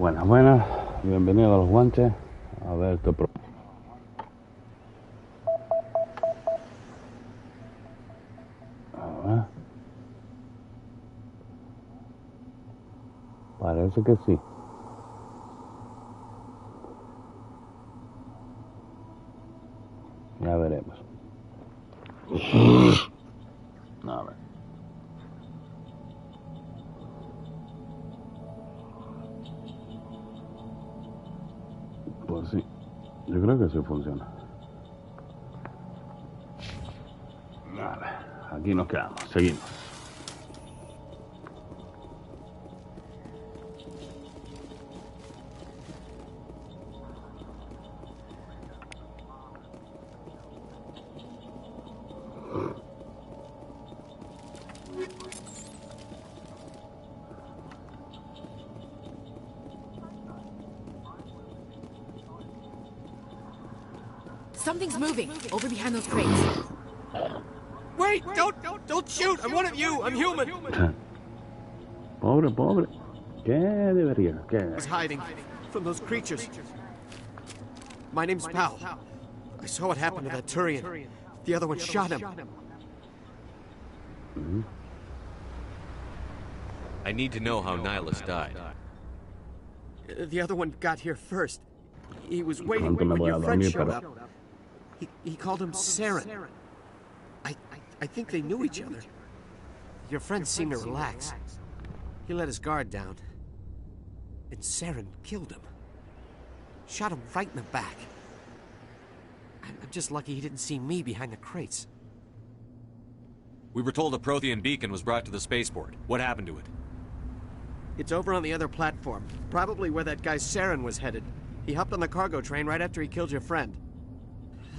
Buenas, buenas. Bienvenido a los guanches. A ver tu pro. A ver. Parece que sí. Ya veremos. A ver. Pues sí, yo creo que sí funciona. Vale, aquí nos quedamos, seguimos. Something's moving over behind those crates. Wait! Don't shoot! I'm one of you! I'm human! Pobre. ¿Qué debería? ¿Qué? I was hiding from those creatures. My name's Powell. I saw what happened to that Turian. The other one shot him. I need to know how Nihilus died. The other one got here first. He was waiting Pronto me when voy a your friend dormir, showed pero... up. He called him Saren. I think they knew each other. Your friend seemed to relax. He let his guard down. And Saren killed him. Shot him right in the back. I'm just lucky he didn't see me behind the crates. We were told a Prothean beacon was brought to the spaceport. What happened to it? It's over on the other platform. Probably where that guy Saren was headed. He hopped on the cargo train right after he killed your friend.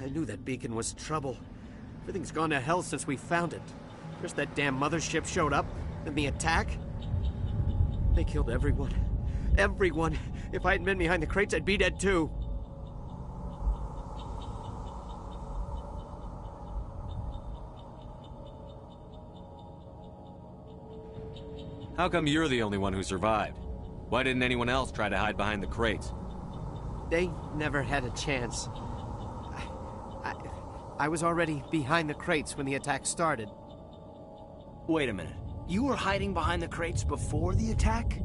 I knew that beacon was trouble. Everything's gone to hell since we found it. First that damn mothership showed up, then the attack. They killed everyone. Everyone. If I hadn't been behind the crates, I'd be dead too. How come you're the only one who survived? Why didn't anyone else try to hide behind the crates? They never had a chance. I was already behind the crates when the attack started. Wait a minute. You were hiding behind the crates before the attack?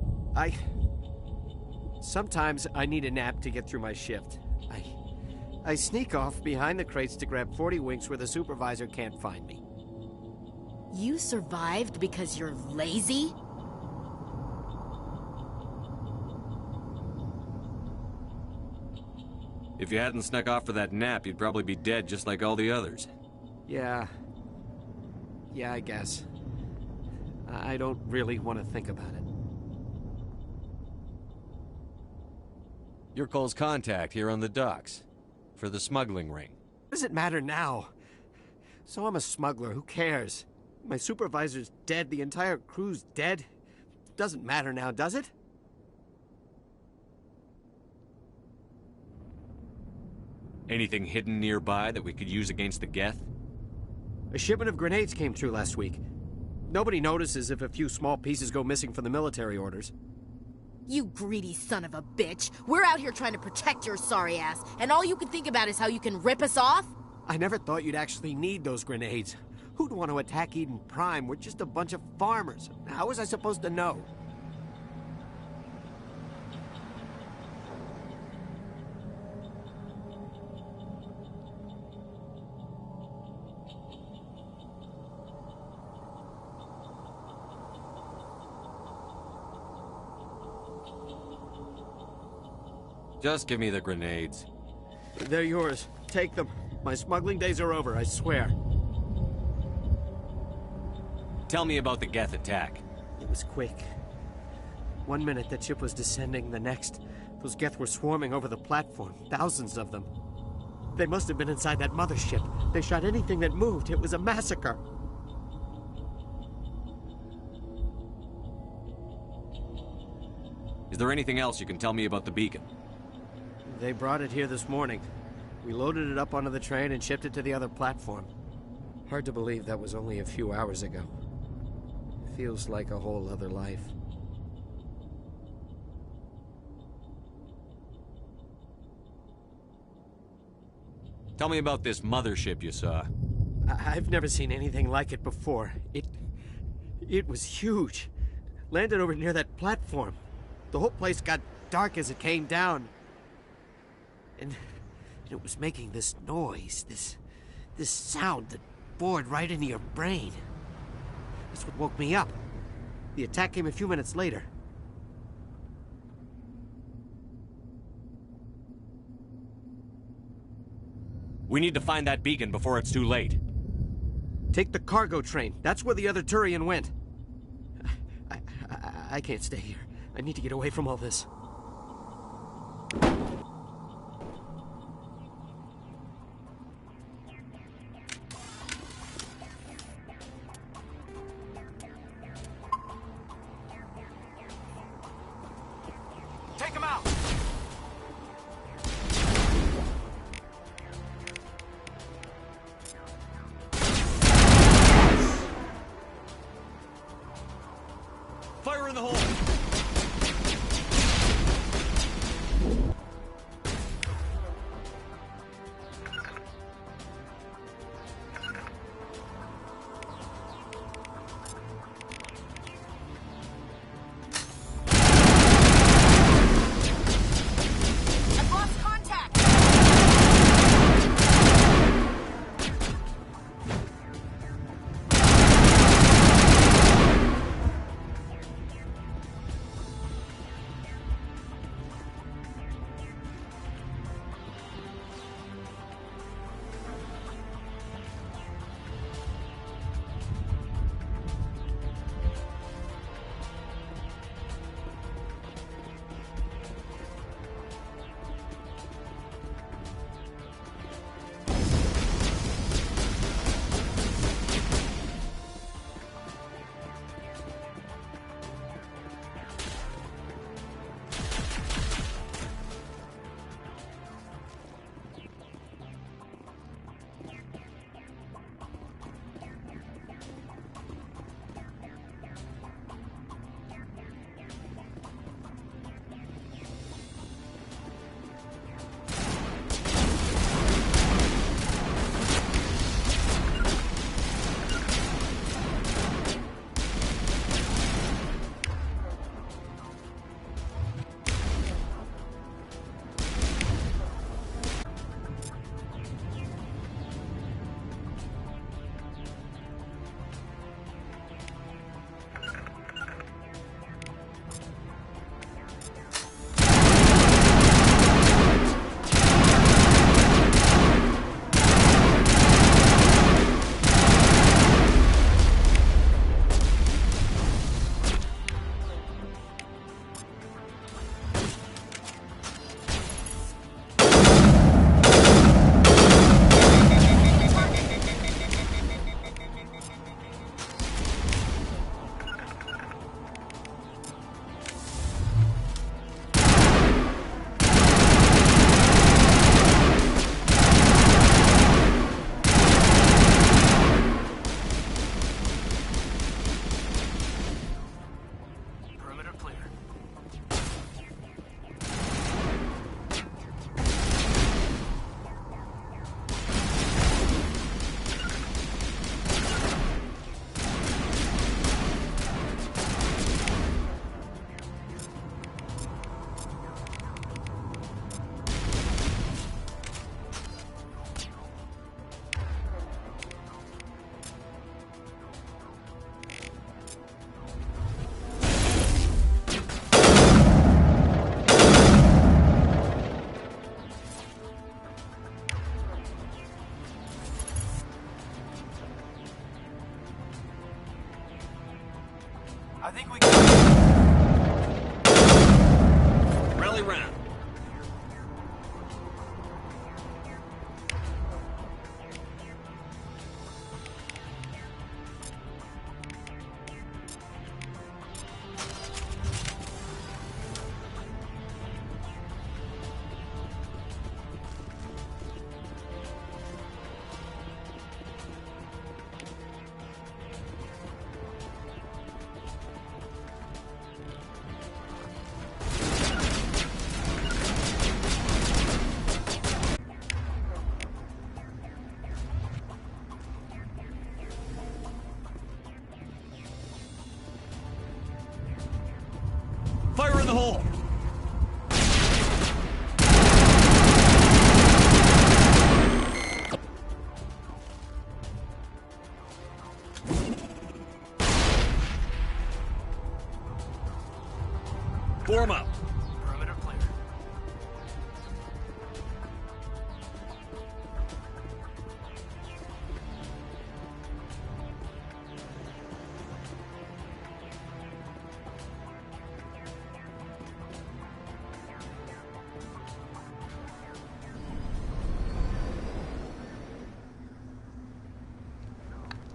Sometimes I need a nap to get through my shift. I sneak off behind the crates to grab 40 winks where the supervisor can't find me. You survived because you're lazy? If you hadn't snuck off for that nap, you'd probably be dead just like all the others. Yeah, I guess. I don't really want to think about it. You're Cole's contact here on the docks. For the smuggling ring. What does it matter now? So I'm a smuggler, who cares? My supervisor's dead, the entire crew's dead. Doesn't matter now, does it? Anything hidden nearby that we could use against the Geth? A shipment of grenades came through last week. Nobody notices if a few small pieces go missing from the military orders. You greedy son of a bitch. We're out here trying to protect your sorry ass, and all you can think about is how you can rip us off? I never thought you'd actually need those grenades. Who'd want to attack Eden Prime? We're just a bunch of farmers. How was I supposed to know? Just give me the grenades. They're yours. Take them. My smuggling days are over, I swear. Tell me about the Geth attack. It was quick. 1 minute that ship was descending, the next, those Geth were swarming over the platform. Thousands of them. They must have been inside that mothership. They shot anything that moved. It was a massacre. Is there anything else you can tell me about the beacon? They brought it here this morning. We loaded it up onto the train and shipped it to the other platform. Hard to believe that was only a few hours ago. Feels like a whole other life. Tell me about this mothership you saw. I've never seen anything like it before. It was huge. Landed over near that platform. The whole place got dark as it came down. And it was making this noise, this sound that bored right into your brain. That's what woke me up. The attack came a few minutes later. We need to find that beacon before it's too late. Take the cargo train. That's where the other Turian went. I can't stay here. I need to get away from all this. Take him out! Fire in the hole! I've lost contact! I think we can... Rally round. the hole! Form up. Perimeter clear.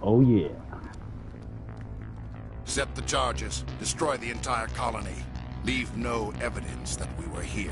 Oh yeah. Set the charges. Destroy the entire colony. Leave no evidence that we were here.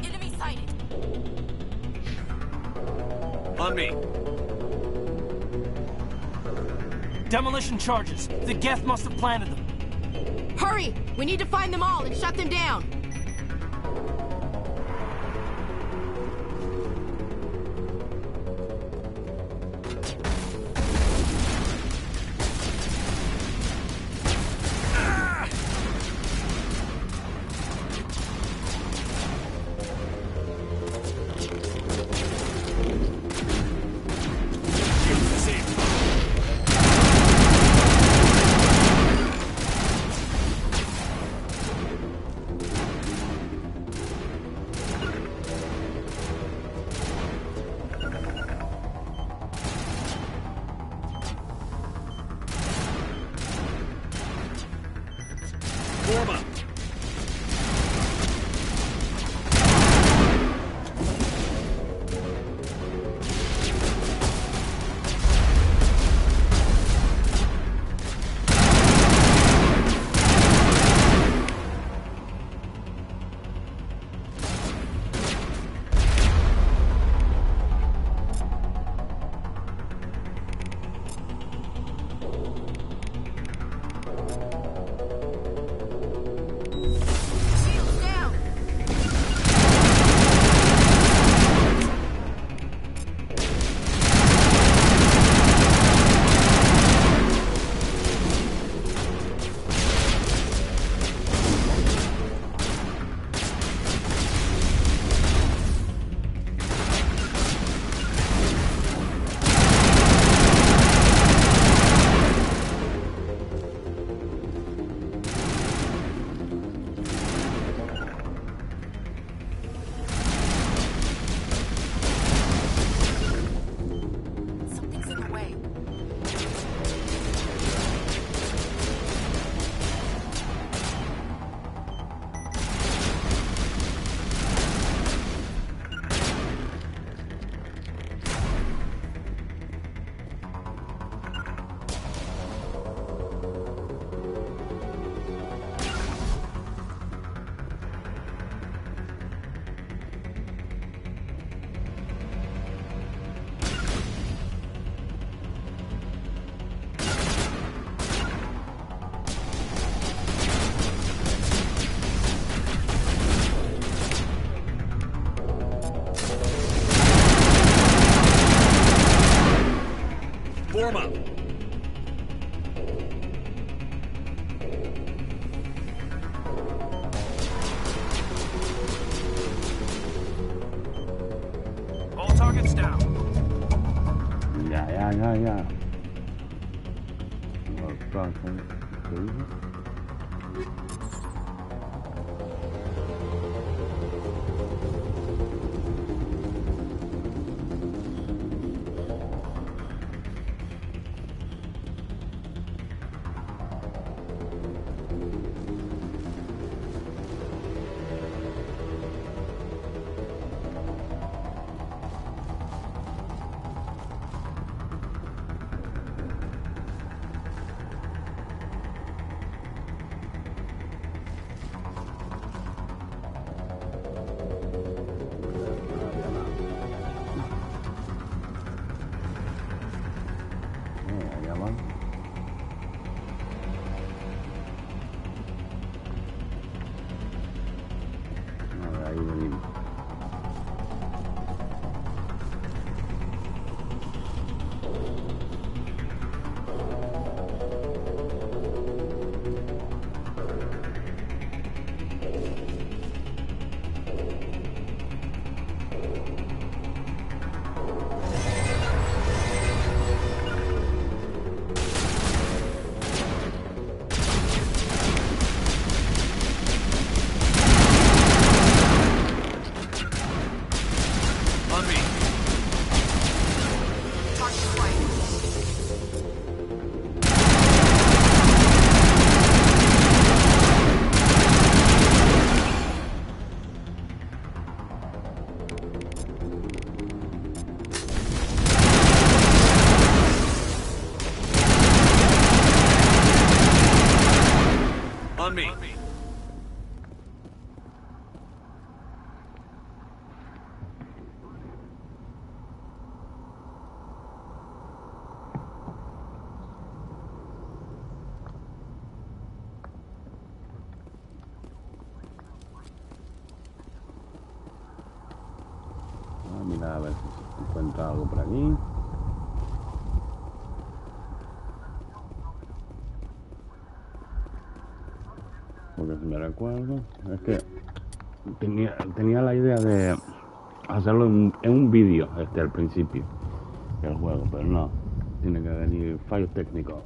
Enemy sighted. On me. Demolition charges. The Geth must have planted them. Hurry! We need to find them all and shut them down. Form up. Shields down. Something's in the way. Form up. All targets down. Yeah. Fucking crazy. Mira a ver si se encuentra algo por aquí. Porque si me recuerdo, es que tenía la idea de hacerlo en un vídeo al principio del juego, pero no, tiene que venir fallos técnicos.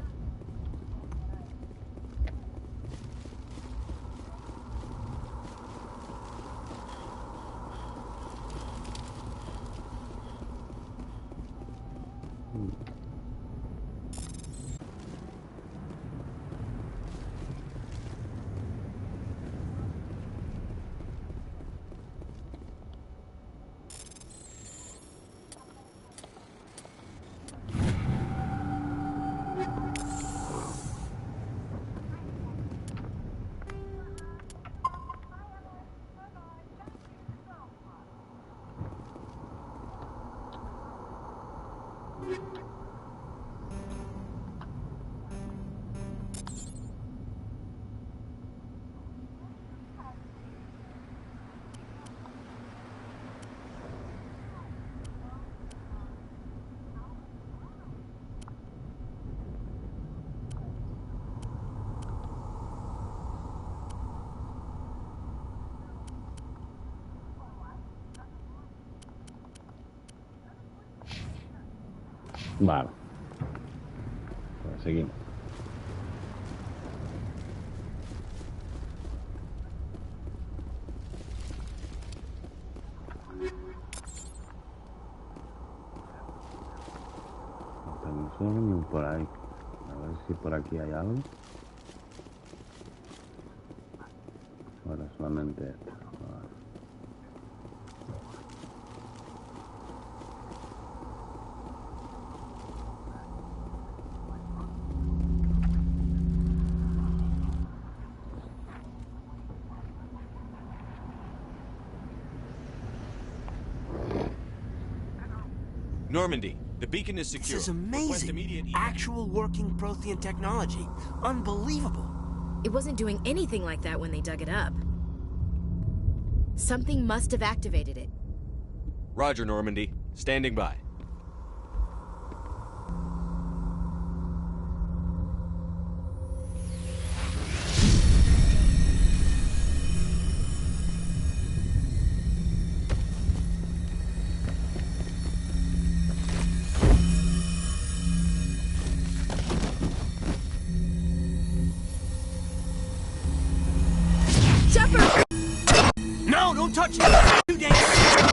Vale, pues seguimos. No tengo ni por ahí. A ver si por aquí hay algo. Ahora solamente esto. Vale. Normandy, the beacon is secure. This is amazing. Actual working Prothean technology. Unbelievable. It wasn't doing anything like that when they dug it up. Something must have activated it. Roger, Normandy. Standing by. No, don't touch it! Too dangerous!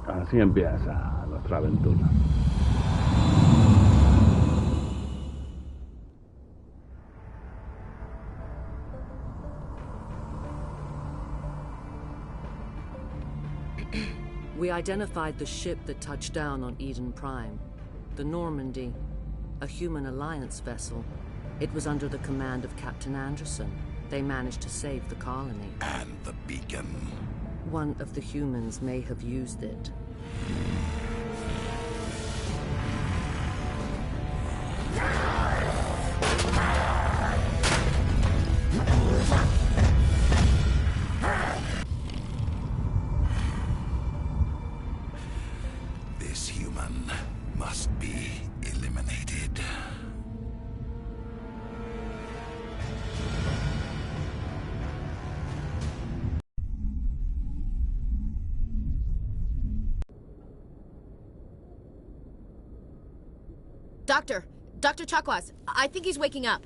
Así empieza nuestra aventura. We identified the ship that touched down on Eden Prime. The Normandy, a human alliance vessel. It was under the command of Captain Anderson. They managed to save the colony. And the beacon. One of the humans may have used it. Dr. Chakwas, I think he's waking up.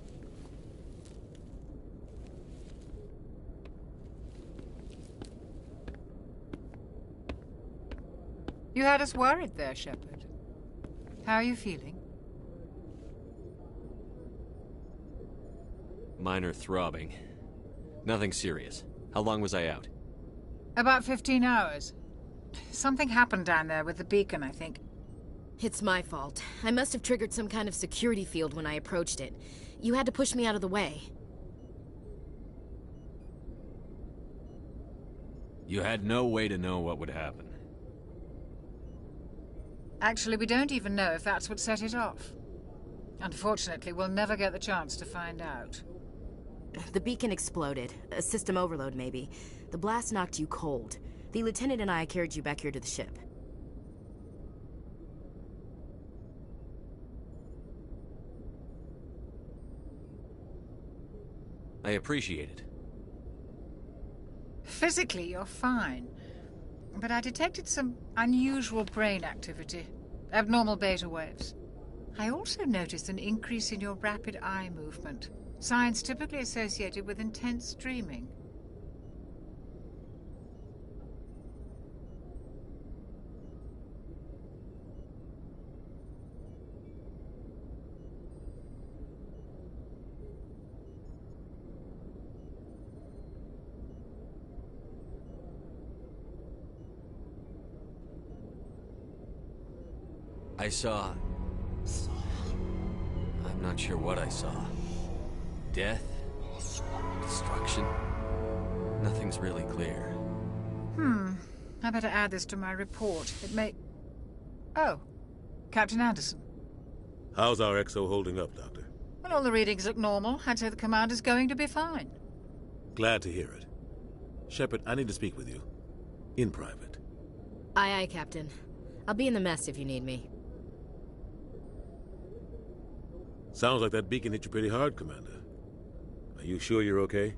You had us worried there, Shepard. How are you feeling? Minor throbbing. Nothing serious. How long was I out? About 15 hours. Something happened down there with the beacon, I think. It's my fault. I must have triggered some kind of security field when I approached it. You had to push me out of the way. You had no way to know what would happen. Actually, we don't even know if that's what set it off. Unfortunately, we'll never get the chance to find out. The beacon exploded. A system overload, maybe. The blast knocked you cold. The lieutenant and I carried you back here to the ship. I appreciate it. Physically, you're fine. But I detected some unusual brain activity. Abnormal beta waves. I also noticed an increase in your rapid eye movement. Signs typically associated with intense dreaming. I saw... I'm not sure what I saw. Death? Destruction? Nothing's really clear. I better add this to my report. It may... Oh, Captain Anderson. How's our XO holding up, Doctor? Well, all the readings look normal. I'd say the commander's going to be fine. Glad to hear it. Shepard, I need to speak with you. In private. Aye, aye, Captain. I'll be in the mess if you need me. Sounds like that beacon hit you pretty hard, Commander. Are you sure you're okay?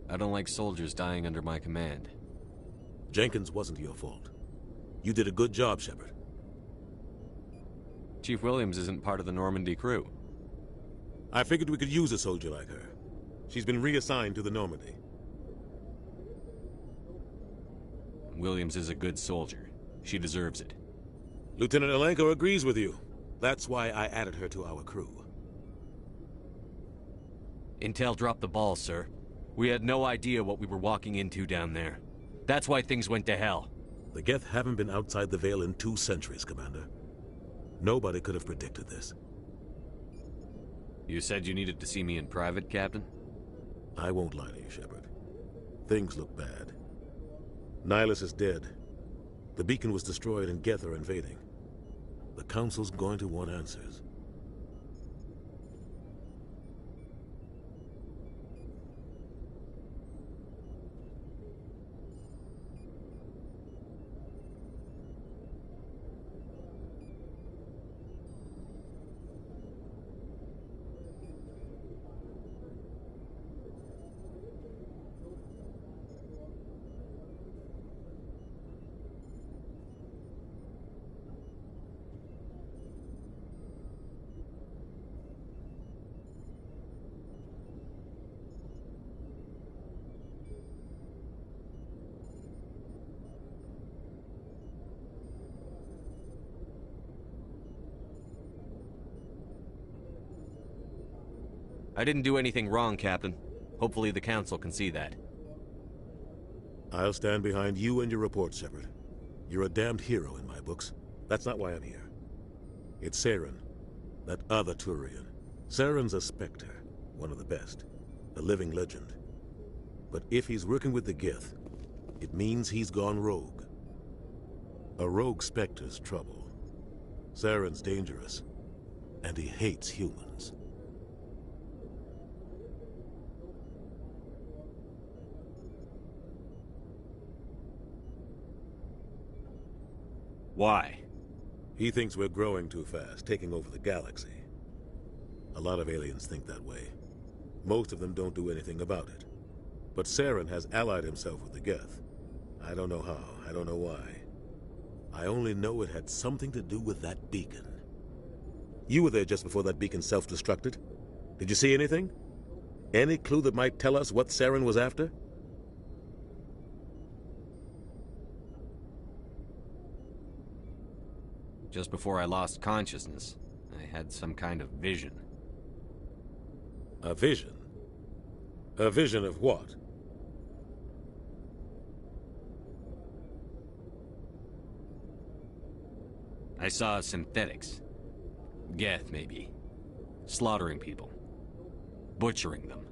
I don't like soldiers dying under my command. Jenkins wasn't your fault. You did a good job, Shepard. Chief Williams isn't part of the Normandy crew. I figured we could use a soldier like her. She's been reassigned to the Normandy. Williams is a good soldier. She deserves it. Lieutenant Alenko agrees with you. That's why I added her to our crew. Intel dropped the ball, sir. We had no idea what we were walking into down there. That's why things went to hell. The Geth haven't been outside the Veil in 2 centuries, Commander. Nobody could have predicted this. You said you needed to see me in private, Captain? I won't lie to you, Shepard. Things look bad. Nihilus is dead. The beacon was destroyed and Geth are invading. The Council's going to want answers. I didn't do anything wrong, Captain. Hopefully the Council can see that. I'll stand behind you and your report, Shepard. You're a damned hero in my books. That's not why I'm here. It's Saren, that other Turian. Saren's a Spectre, one of the best, a living legend. But if he's working with the Geth, it means he's gone rogue. A rogue Spectre's trouble. Saren's dangerous, and he hates humans. Why? He thinks we're growing too fast, taking over the galaxy. A lot of aliens think that way. Most of them don't do anything about it. But Saren has allied himself with the Geth, I don't know how. I don't know why. I only know it had something to do with that beacon. You were there just before that beacon self-destructed. Did you see anything? Any clue that might tell us what Saren was after? Just before I lost consciousness, I had some kind of vision. A vision? A vision of what? I saw synthetics. Geth, maybe. Slaughtering people. Butchering them.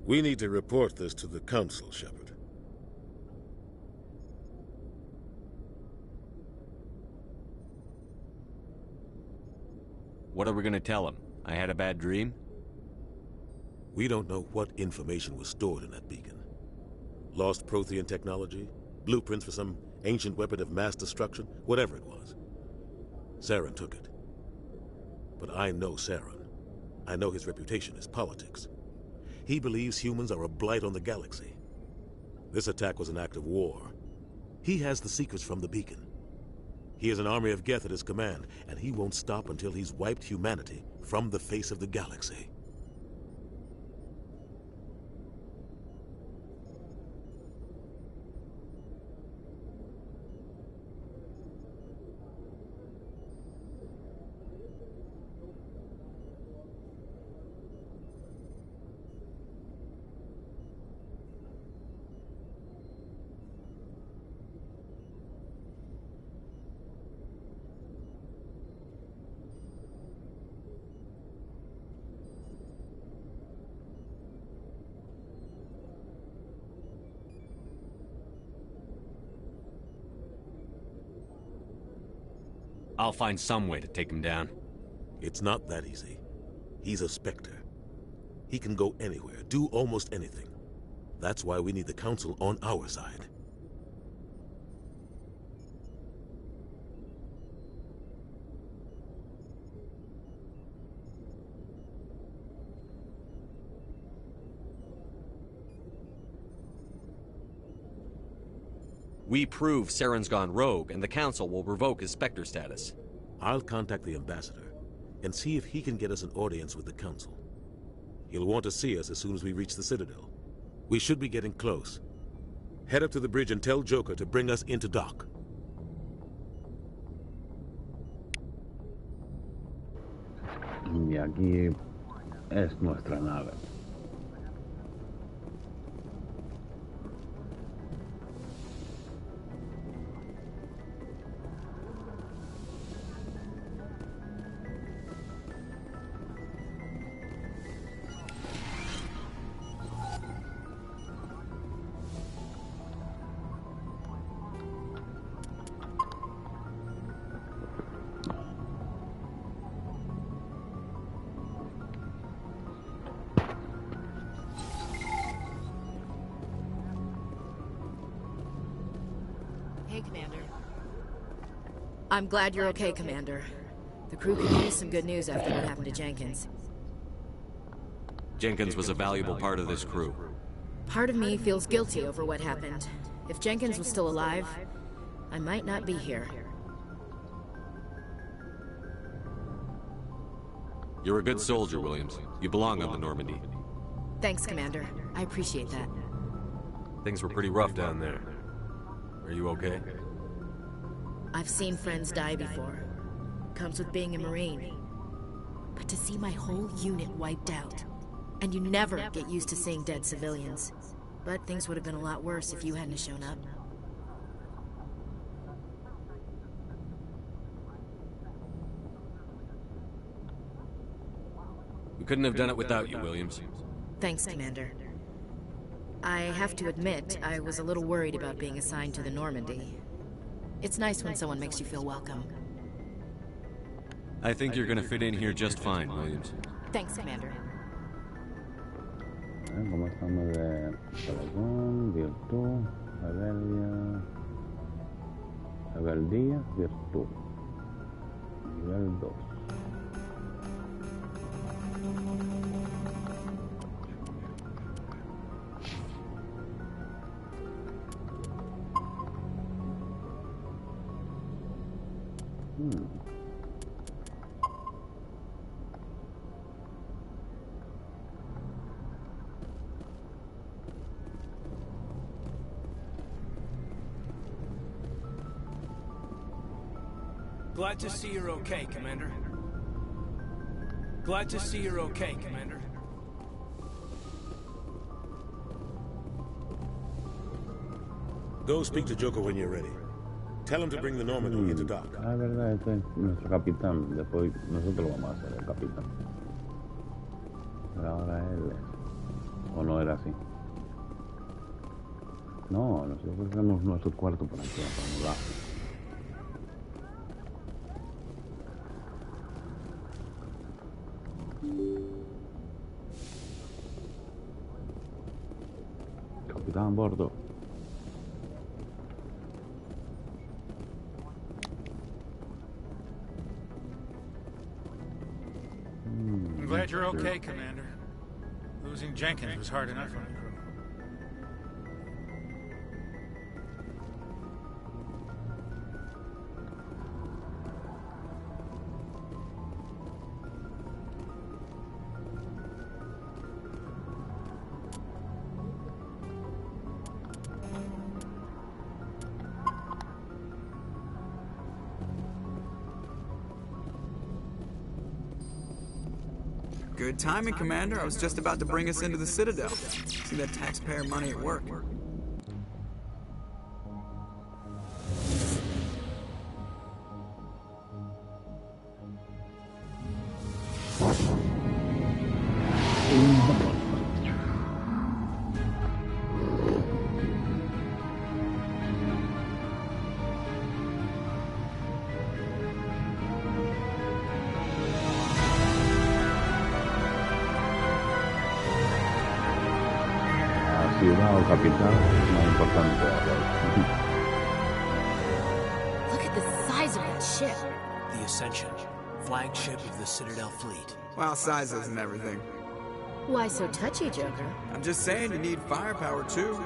We need to report this to the Council, Shepard. What are we gonna tell him? I had a bad dream? We don't know what information was stored in that beacon. Lost Prothean technology? Blueprints for some ancient weapon of mass destruction? Whatever it was. Saren took it. But I know Saren. I know his reputation is politics. He believes humans are a blight on the galaxy. This attack was an act of war. He has the secrets from the beacon. He has an army of Geth at his command, and he won't stop until he's wiped humanity from the face of the galaxy. I'll find some way to take him down. It's not that easy. He's a Spectre. He can go anywhere, do almost anything. That's why we need the Council on our side. We prove Saren's gone rogue, and the Council will revoke his Spectre status. I'll contact the Ambassador and see if he can get us an audience with the Council. He'll want to see us as soon as we reach the Citadel. We should be getting close. Head up to the bridge and tell Joker to bring us into dock. Y aquí es nuestra nave. Hey, Commander. I'm glad you're okay, Commander. The crew could use some good news after what happened to Jenkins. Jenkins was a valuable part of this crew. Part of me feels guilty over what happened. If Jenkins was still alive, I might not be here. You're a good soldier, Williams. You belong on the Normandy. Thanks, Commander. I appreciate that. Things were pretty rough down there. Are you okay? I've seen friends die before. Comes with being a Marine. But to see my whole unit wiped out, and you never get used to seeing dead civilians. But things would have been a lot worse if you hadn't shown up. We couldn't have done it without you, Williams. Thanks, Commander. I have to admit, I was a little worried about being assigned to the Normandy. It's nice when someone makes you feel welcome. I think you're gonna fit in here just fine, Williams. Thanks, Commander. ¿Cómo estamos de pelotón, virtud, rebeldía, virtud? Nivel 2. Glad to see you're okay, Commander. Glad to see you're okay, Commander. Go speak to Joker when you're ready. Tell him to bring the Normandy into dock. Ah, es verdad, este es nuestro capitán. Después nosotros lo vamos a hacer, el capitán. Pero ahora él es... ¿O no era así? No, nosotros tenemos nuestro cuarto por aquí, para mudar. Capitán a bordo. I'm glad you're okay, Commander. Losing Jenkins was hard enough on the crew. Good timing, Commander. I was just about to bring us into the Citadel. See that taxpayer money at work. Ciudad o capital más importante de la Look at the size of that ship. The Ascension, flagship of the Citadel fleet. Well, size isn't everything. Why so touchy, Joker? I'm just saying you need firepower, too.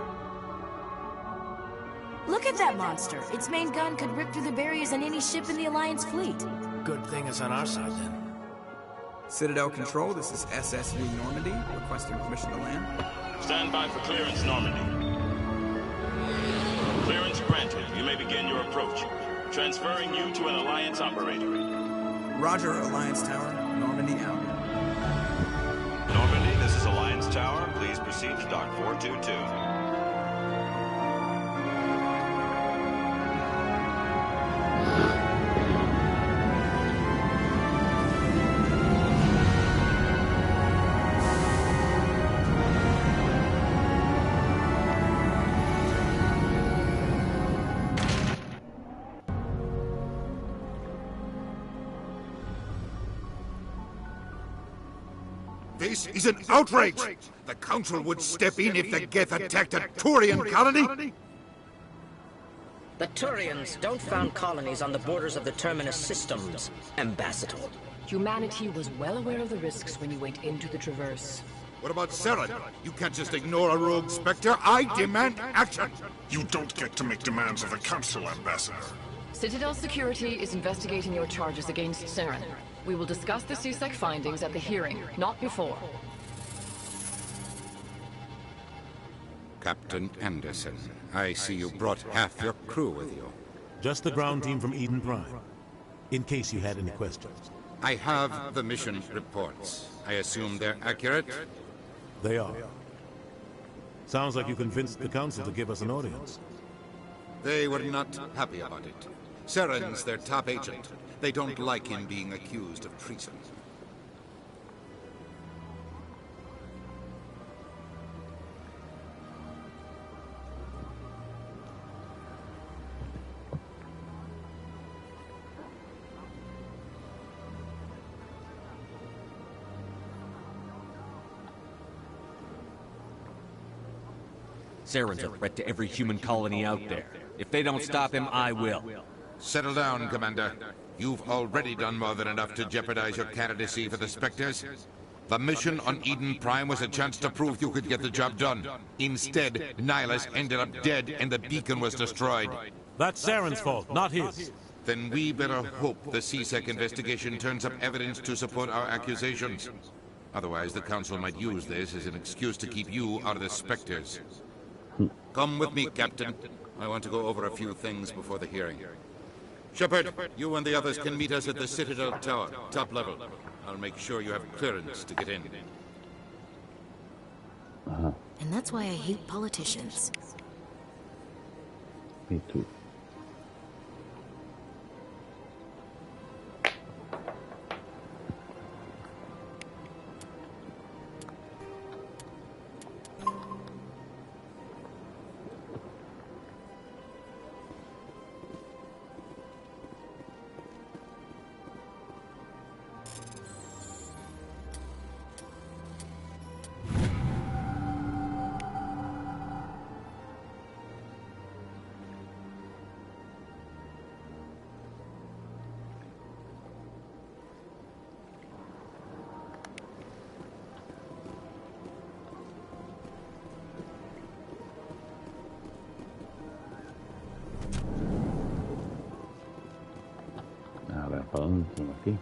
Look at that monster. Its main gun could rip through the barriers on any ship in the Alliance fleet. Good thing it's on our side, then. Citadel Control, this is SSV Normandy, requesting permission to land. Stand by for clearance, Normandy. Clearance granted. You may begin your approach. Transferring you to an Alliance operator. Roger, Alliance Tower. Normandy out. Normandy, this is Alliance Tower. Please proceed to Dock 422. This is an outrage! The Council would step in if the Geth attacked a Turian colony? The Turians don't found colonies on the borders of the Terminus systems, Ambassador. Humanity was well aware of the risks when you went into the Traverse. What about Saren? You can't just ignore a rogue Spectre. I demand action! You don't get to make demands of the Council, Ambassador. Citadel Security is investigating your charges against Saren. We will discuss the CSEC findings at the hearing, not before. Captain Anderson, I see you brought half your crew with you. Just the ground team from Eden Prime, in case you had any questions. I have the mission reports. I assume they're accurate? They are. Sounds like you convinced the Council to give us an audience. They were not happy about it. Saren's their top agent. They don't like him being accused of treason. Saren's a threat to every human colony out there. If they don't stop him, I will. Settle down, Commander. You've already done more than enough to jeopardize your candidacy for the Spectres. The mission on Eden Prime was a chance to prove you could get the job done. Instead, Nihilus ended up dead and the beacon was destroyed. That's Saren's fault, not his. Then we better hope the CSEC investigation turns up evidence to support our accusations. Otherwise, the Council might use this as an excuse to keep you out of the Spectres. Come with me, Captain. I want to go over a few things before the hearing. Shepard, you and the others can meet us at the Citadel Tower, top level. I'll make sure you have clearance to get in. And that's why I hate politicians. Me too. A ver, ¿para dónde estamos aquí?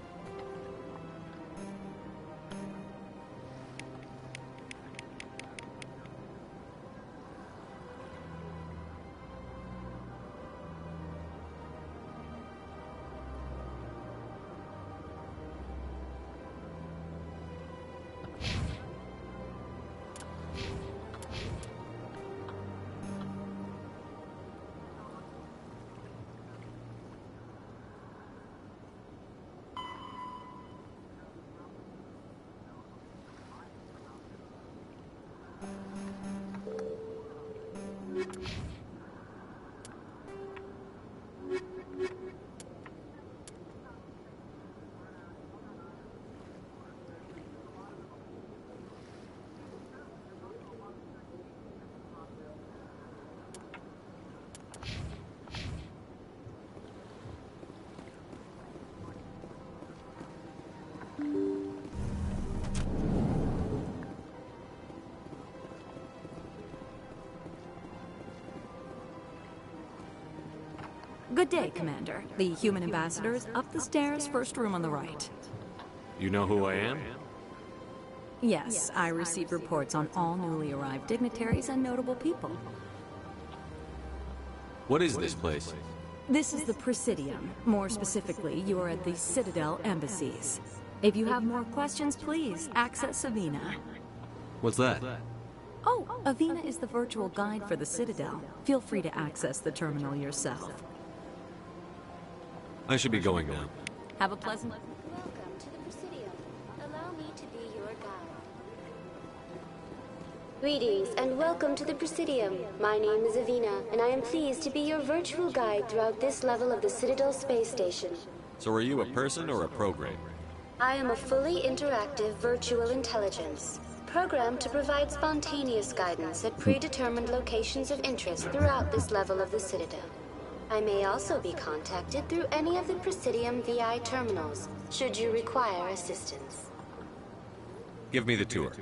Good day, Commander. The human ambassador is up the stairs, first room on the right. You know who I am? Yes, I receive reports on all newly arrived dignitaries and notable people. What is this place? This is the Presidium. More specifically, you are at the Citadel embassies. If you have more questions, please access Avina. What's that? Oh, Avina is the virtual guide for the Citadel. Feel free to access the terminal yourself. I should be going now. Have a pleasant... Welcome to the Presidium. Allow me to be your guide. Greetings and welcome to the Presidium. My name is Avina, and I am pleased to be your virtual guide throughout this level of the Citadel space station. So are you a person or a program? I am a fully interactive virtual intelligence, programmed to provide spontaneous guidance at predetermined locations of interest throughout this level of the Citadel. I may also be contacted through any of the Presidium VI terminals, should you require assistance. Give me the tour.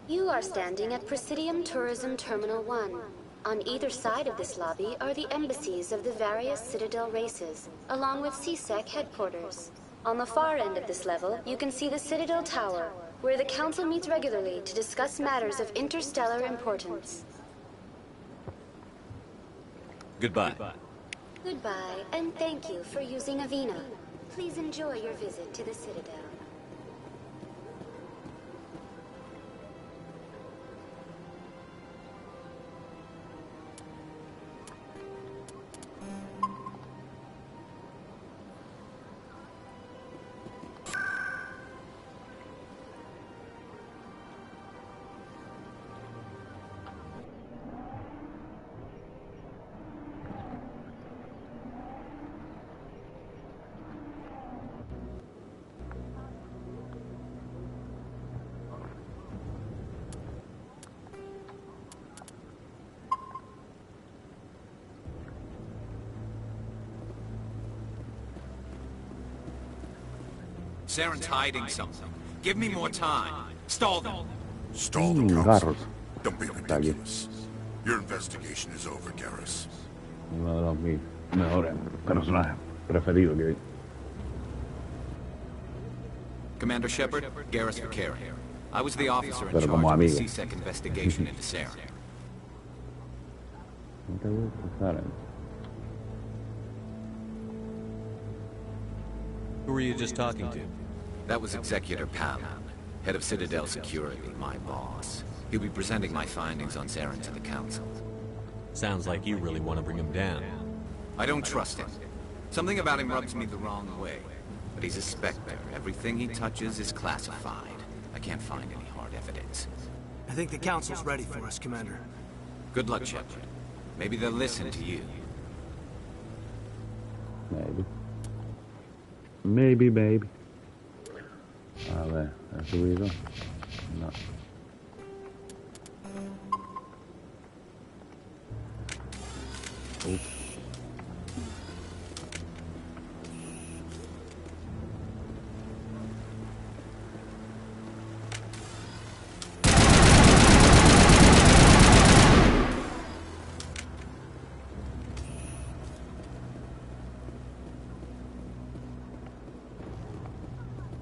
You are standing at Presidium Tourism Terminal 1. On either side of this lobby are the embassies of the various Citadel races, along with CSEC headquarters. On the far end of this level, you can see the Citadel Tower, where the Council meets regularly to discuss matters of interstellar importance. Goodbye. Goodbye, and thank you for using Avina. Please enjoy your visit to the Citadel. Saren's hiding something. Give me more time. Stall them. Stall the council? Don't be ridiculous. Your investigation is over, Garrus. Uno de los mis mejores personajes preferidos que vi. Commander Shepard, Garrus Vakarian. I was the officer in Pero charge como of the amigo. CSEC investigation into Saren. No te gusta, Saren. Who were you just talking to? That was Executor Palin, head of Citadel Security, my boss. He'll be presenting my findings on Saren to the Council. Sounds like you really want to bring him down. I don't trust him. Something about him rubs me the wrong way. But he's a Spectre. Everything he touches is classified. I can't find any hard evidence. I think the Council's ready for us, Commander. Good luck, Shepard. Maybe they'll listen to you. Maybe. Maybe, baby. A ver, ¿he subido? No. Uf.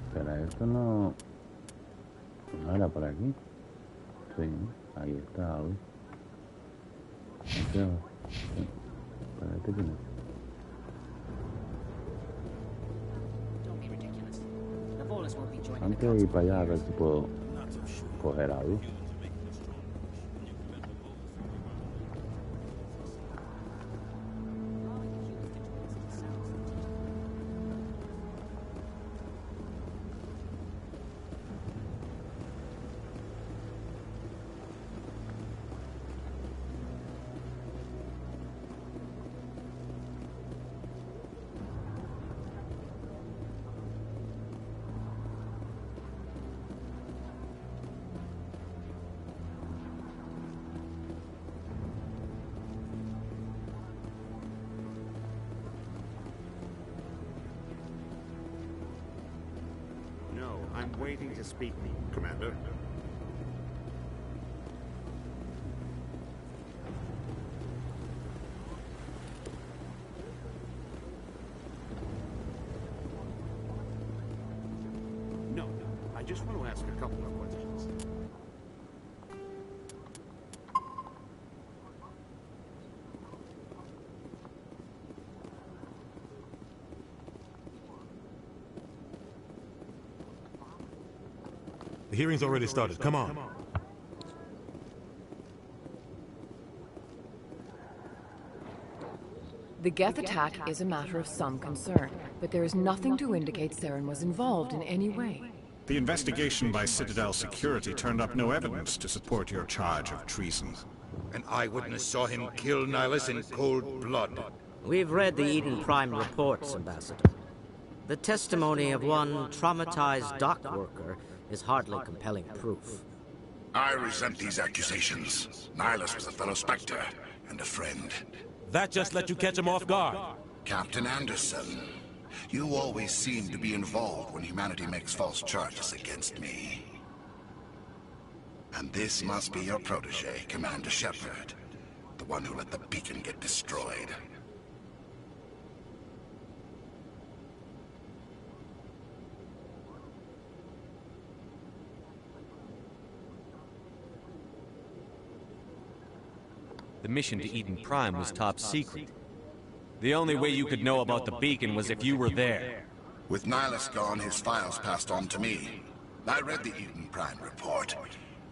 Espera, esto no era por aquí. Sí, ahí está algo. Espera, ¿este quién es? Antes de ir para allá a ver si puedo coger algo. I'm waiting to speak, Commander. No, I just want to ask a couple of questions. The hearing's already started. Come on. The Geth attack is a matter of some concern, but there is nothing to indicate Saren was involved in any way. The investigation by Citadel Security turned up no evidence to support your charge of treason. An eyewitness saw him kill Nihilus in cold blood. We've read the Eden Prime reports, Ambassador. The testimony of one traumatized dock worker is hardly compelling proof. I resent these accusations. Nihilus was a fellow Spectre and a friend. That just let you catch him off guard. Captain Anderson, you always seem to be involved when humanity makes false charges against me. And this must be your protege, Commander Shepard, the one who let the beacon get destroyed. The mission to Eden Prime was top secret. The only way you could know about the beacon was if you were there. With Nihilus gone, his files passed on to me. I read the Eden Prime report.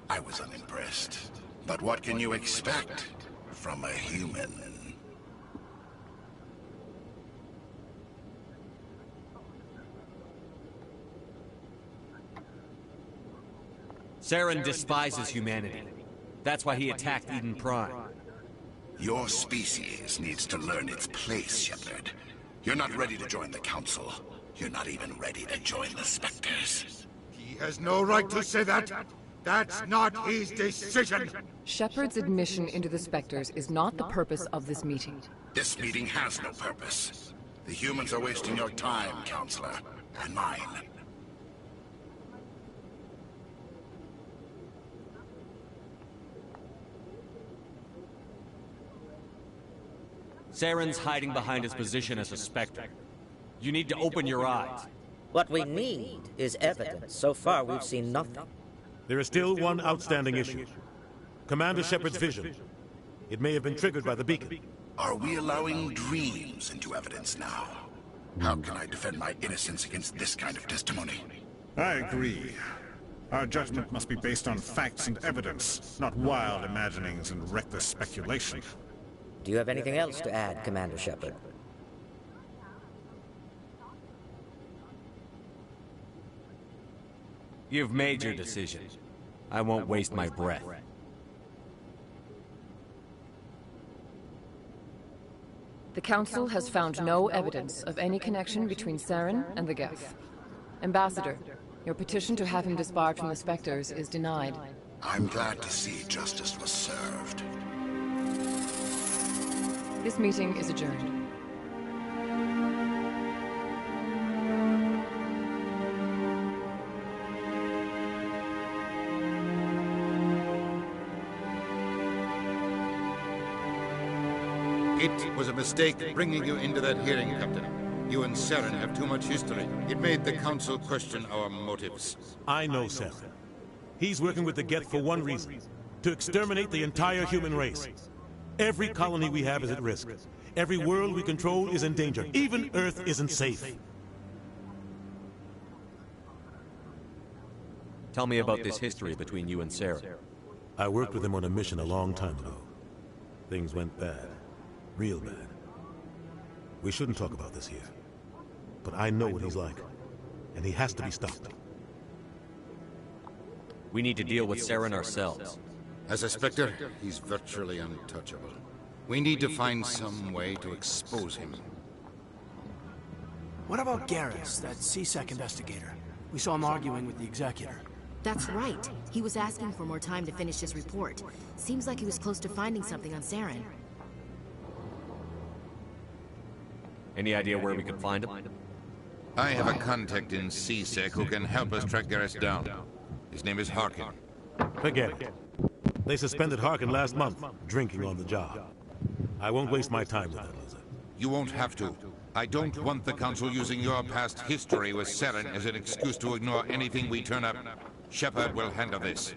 I was unimpressed. But what can you expect from a human? Saren despises humanity. That's why he attacked Eden Prime. Your species needs to learn its place, Shepard. You're not ready to join the Council. You're not even ready to join the Spectres. He has no right to say that. That's not his decision. Shepard's admission into the Spectres is not the purpose of this meeting. This meeting has no purpose. The humans are wasting your time, Counselor, and mine. Saren's hiding behind his position as a Spectre. You need to open your eyes. What we need is evidence. So far, we've seen nothing. There is still one outstanding issue. Commander Shepard's vision. It may have been triggered by the beacon. Are we allowing dreams into evidence now? How can I defend my innocence against this kind of testimony? I agree. Our judgment must be based on facts and evidence, not wild imaginings and reckless speculation. Do you have anything else to add, Commander Shepard? You've made your decision. I won't waste my breath. The Council has found no evidence of any connection between Saren and the Geth. Ambassador, your petition to have him disbarred from the Spectres is denied. I'm glad to see justice was served. This meeting is adjourned. It was a mistake bringing you into that hearing, Captain. You and Saren have too much history. It made the Council question our motives. I know Saren. He's working with the Geth for one reason: to exterminate the entire human race. Every colony we have is at risk. Every world we control is in danger. Even Earth isn't safe. Tell me about this history between you and Saren. I worked with him on a mission a long time ago. Things went bad. Real bad. We shouldn't talk about this here. But I know what he's like. And he has to be stopped. We need to deal with Saren ourselves. As a Spectre, he's virtually untouchable. We need to find some way to expose him. What about Garrus, that CSEC investigator? We saw him arguing with the Executor. That's right. He was asking for more time to finish his report. Seems like he was close to finding something on Saren. Any idea where we could find him? I have a contact in CSEC who can help us track Garrus down. His name is Harkin. Forget it. They suspended Harkin last month, drinking on the job. I won't waste my time with that loser. You won't have to. I don't want the Council using your past history with Saren as an excuse to ignore anything we turn up. Shepard will handle this.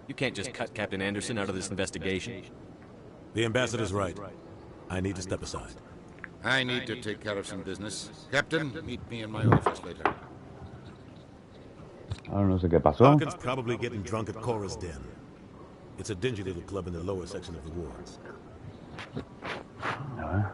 You can't just cut Captain Anderson out of this investigation. The Ambassador's right. I need to step aside. I need to take care of some business. Captain, meet me in my office later. Ahora no sé qué pasó. Harkin's probably getting drunk at Cora's Den. It's a dingy little club in the lower section of the wards. A ver.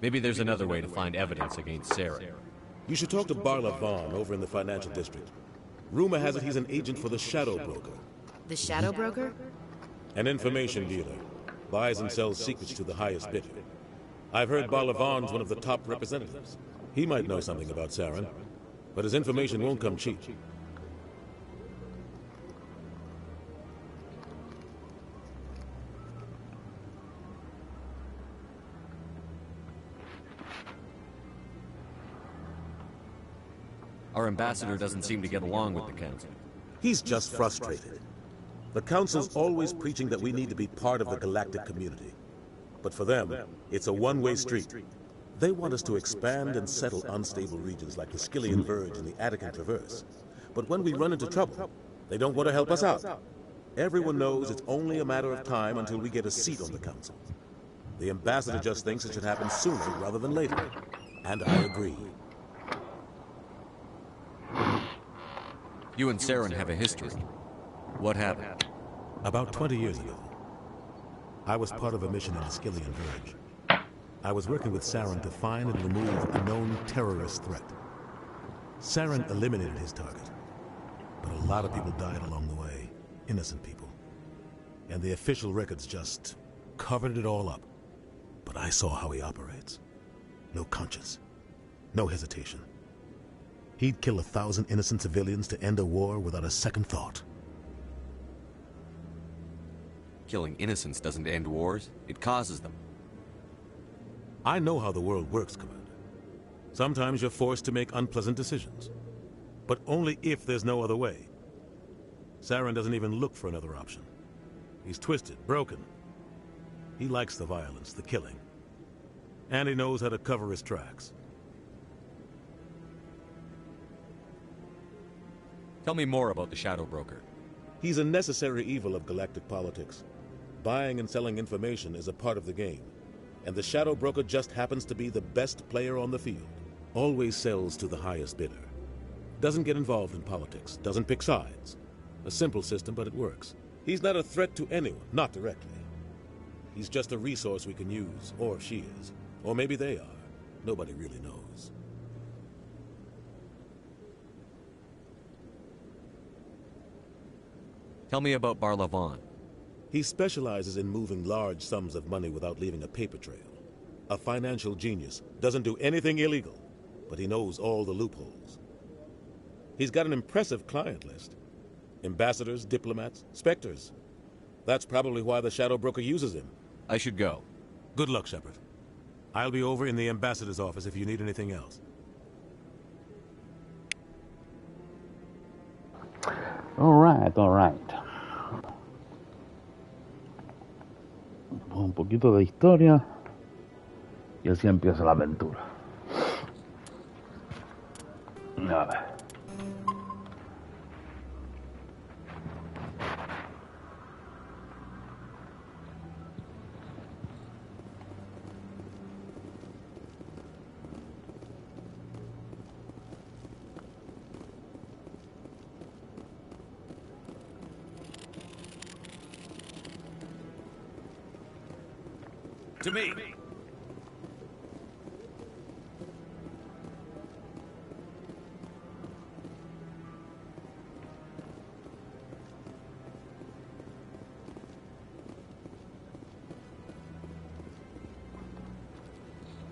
Maybe there's another way to find evidence against Saren. You should talk to Barla Vaughn over in the financial district. Rumor has it he's an agent for the Shadow Broker. The Shadow Broker? An information dealer. Buys and sells secrets to the highest bidder. I've heard Barla Vaughn's one of the top representatives. He might know something about Saren, but his information won't come cheap. Our ambassador doesn't seem to get along with the Council. He's just frustrated. The Council's always preaching that we need to be part of the galactic community. But for them, it's a one-way street. They want us to expand and settle unstable regions like the Skillian Verge and the Attican Traverse. But when we run into trouble, they don't want to help us out. Everyone knows it's only a matter of time until we get a seat on the Council. The Ambassador just thinks it should happen sooner rather than later. And I agree. You and Saren have a history. What happened? About 20 years ago, I was part of a mission in the Skillian Verge. I was working with Saren to find and remove a known terrorist threat. Saren eliminated his target, but a lot of people died along the way, innocent people. And the official records just covered it all up. But I saw how he operates. No conscience, no hesitation. He'd kill 1,000 innocent civilians to end a war without a second thought. Killing innocents doesn't end wars, it causes them. I know how the world works, Commander. Sometimes you're forced to make unpleasant decisions. but only if there's no other way. Saren doesn't even look for another option. He's twisted, broken. He likes the violence, the killing. And he knows how to cover his tracks. Tell me more about the Shadow Broker. He's a necessary evil of galactic politics. Buying and selling information is a part of the game. And the Shadow Broker just happens to be the best player on the field. Always sells to the highest bidder. Doesn't get involved in politics. Doesn't pick sides. A simple system, but it works. He's not a threat to anyone, not directly. He's just a resource we can use, or she is. Or maybe they are. Nobody really knows. Tell me about Barlavon. He specializes in moving large sums of money without leaving a paper trail. A financial genius. Doesn't do anything illegal, but he knows all the loopholes. He's got an impressive client list. Ambassadors, diplomats, specters. That's probably why the Shadow Broker uses him. I should go. Good luck, Shepard. I'll be over in the ambassador's office if you need anything else. All right. Un poquito de historia y así empieza la aventura. A ver. To me.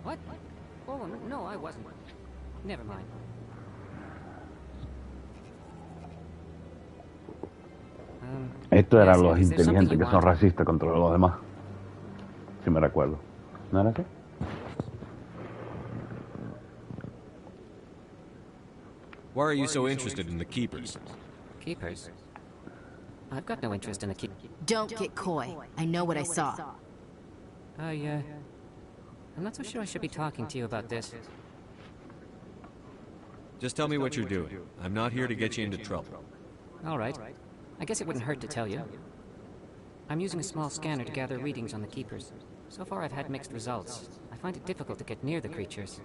What? Oh, no, I wasn't. Never mind. Estos eran los inteligentes que son racistas contra los demás. Si me recuerdo. ¿No era así? Why are you so interested in the Keepers? Keepers? I've got no interest in the Keepers. Don't get coy. I know what I saw. I'm not so sure I should be talking to you about this. Just tell me what you're doing. I'm not here to get you into trouble. All right. I guess it wouldn't hurt to tell you. I'm using a small scanner to gather readings on the Keepers. So far I've had mixed results. I find it difficult to get near the creatures.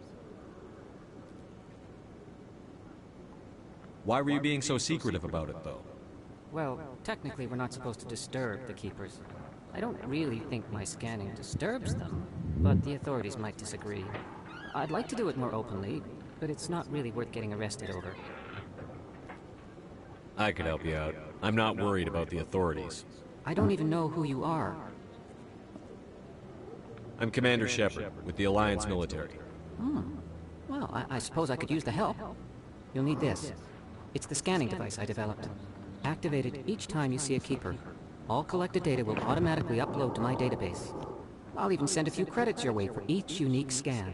Why were you being so secretive about it, though? Well, technically we're not supposed to disturb the Keepers. I don't really think my scanning disturbs them, but the authorities might disagree. I'd like to do it more openly, but it's not really worth getting arrested over. I could help you out. I'm not worried about the authorities. I don't even know who you are. I'm Commander Shepard, with the Alliance military. Well, I suppose I could use the help. You'll need this. It's the scanning device I developed. Activate it each time you see a Keeper. All collected data will automatically upload to my database. I'll even send a few credits your way for each unique scan.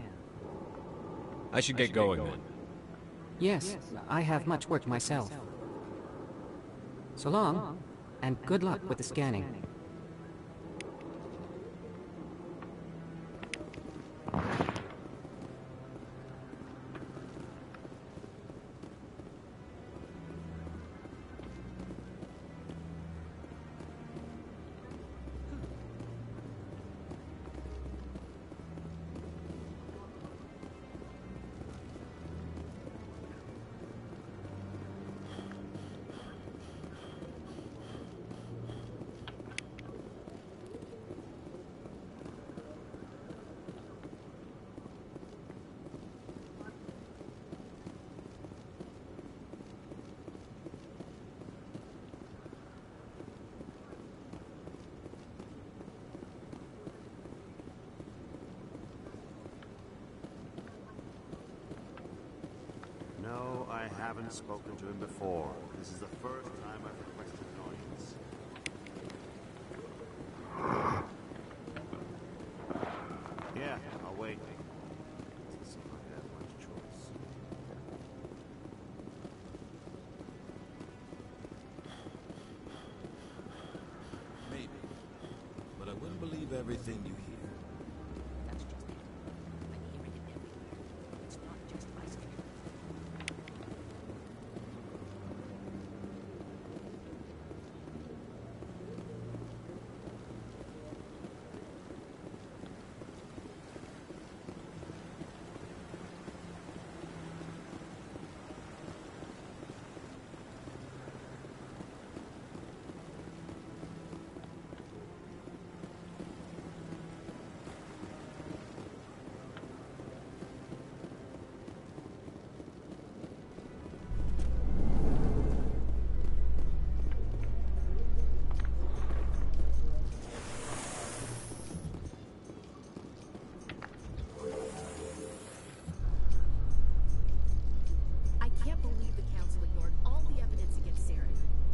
I should get going then. Yes, I have much work myself. So long, and good luck with the scanning. No, I haven't spoken to him before. This is the first time I've requested an audience. Yeah, I'll wait. Doesn't seem like I have much choice. believe everything you hear.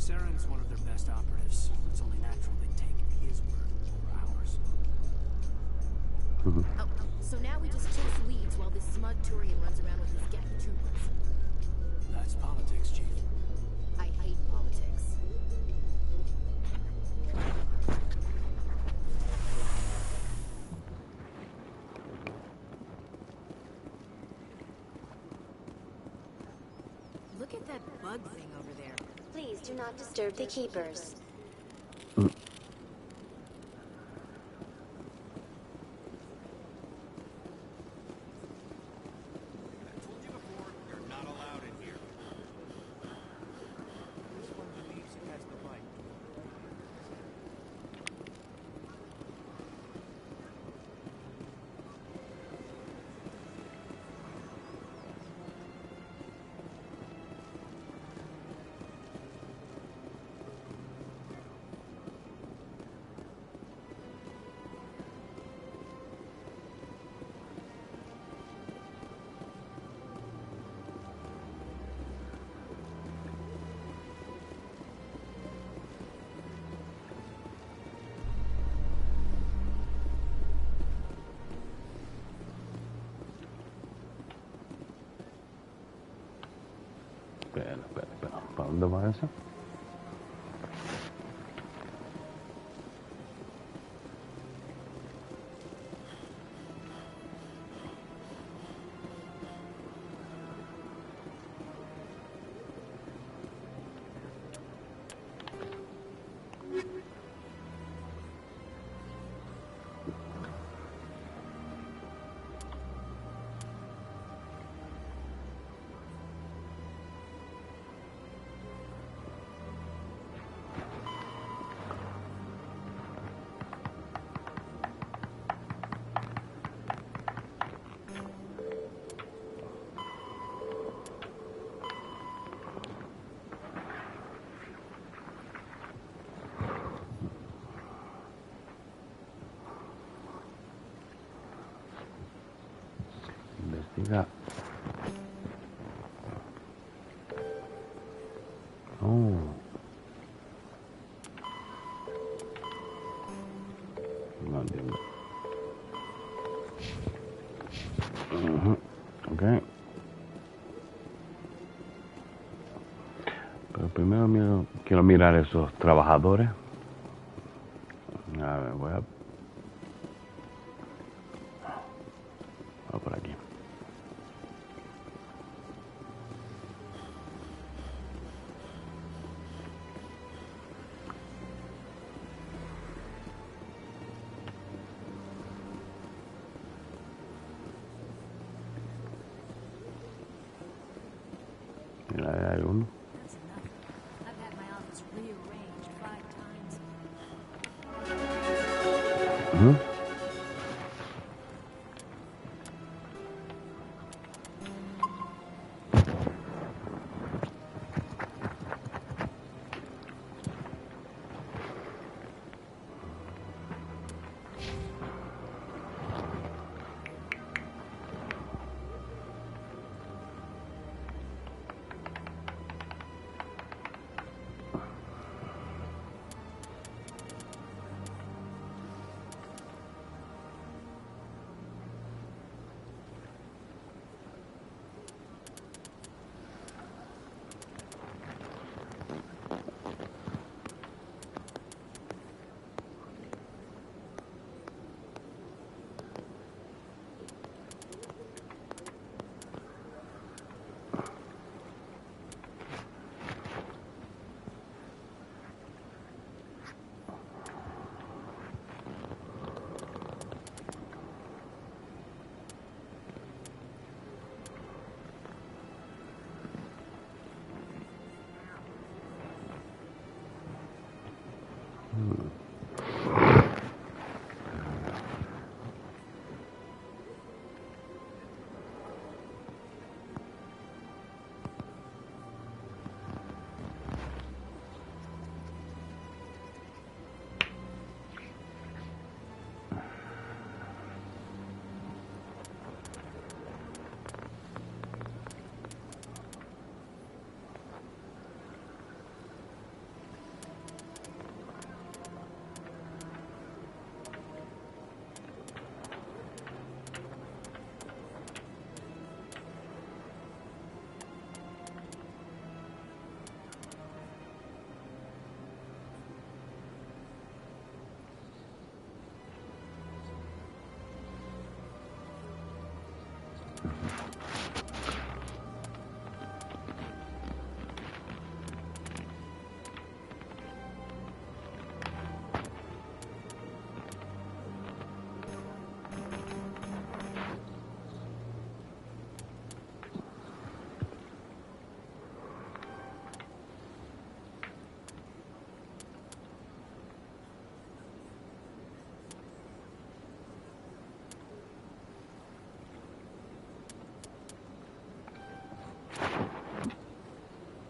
Saren's one of their best operatives. It's only natural they take his word over ours. So now we just chase leads while this smug Turian runs around with his gap troopers. That's politics, Chief. I hate politics. Look at that bug thing over there. Please do not disturb the keepers. Espera. ¿Para dónde va eso? Investiga. Oh. No entiendo. Ok. Pero primero quiero mirar esos trabajadores. A ver, voy por aquí. Mira, ahí hay uno.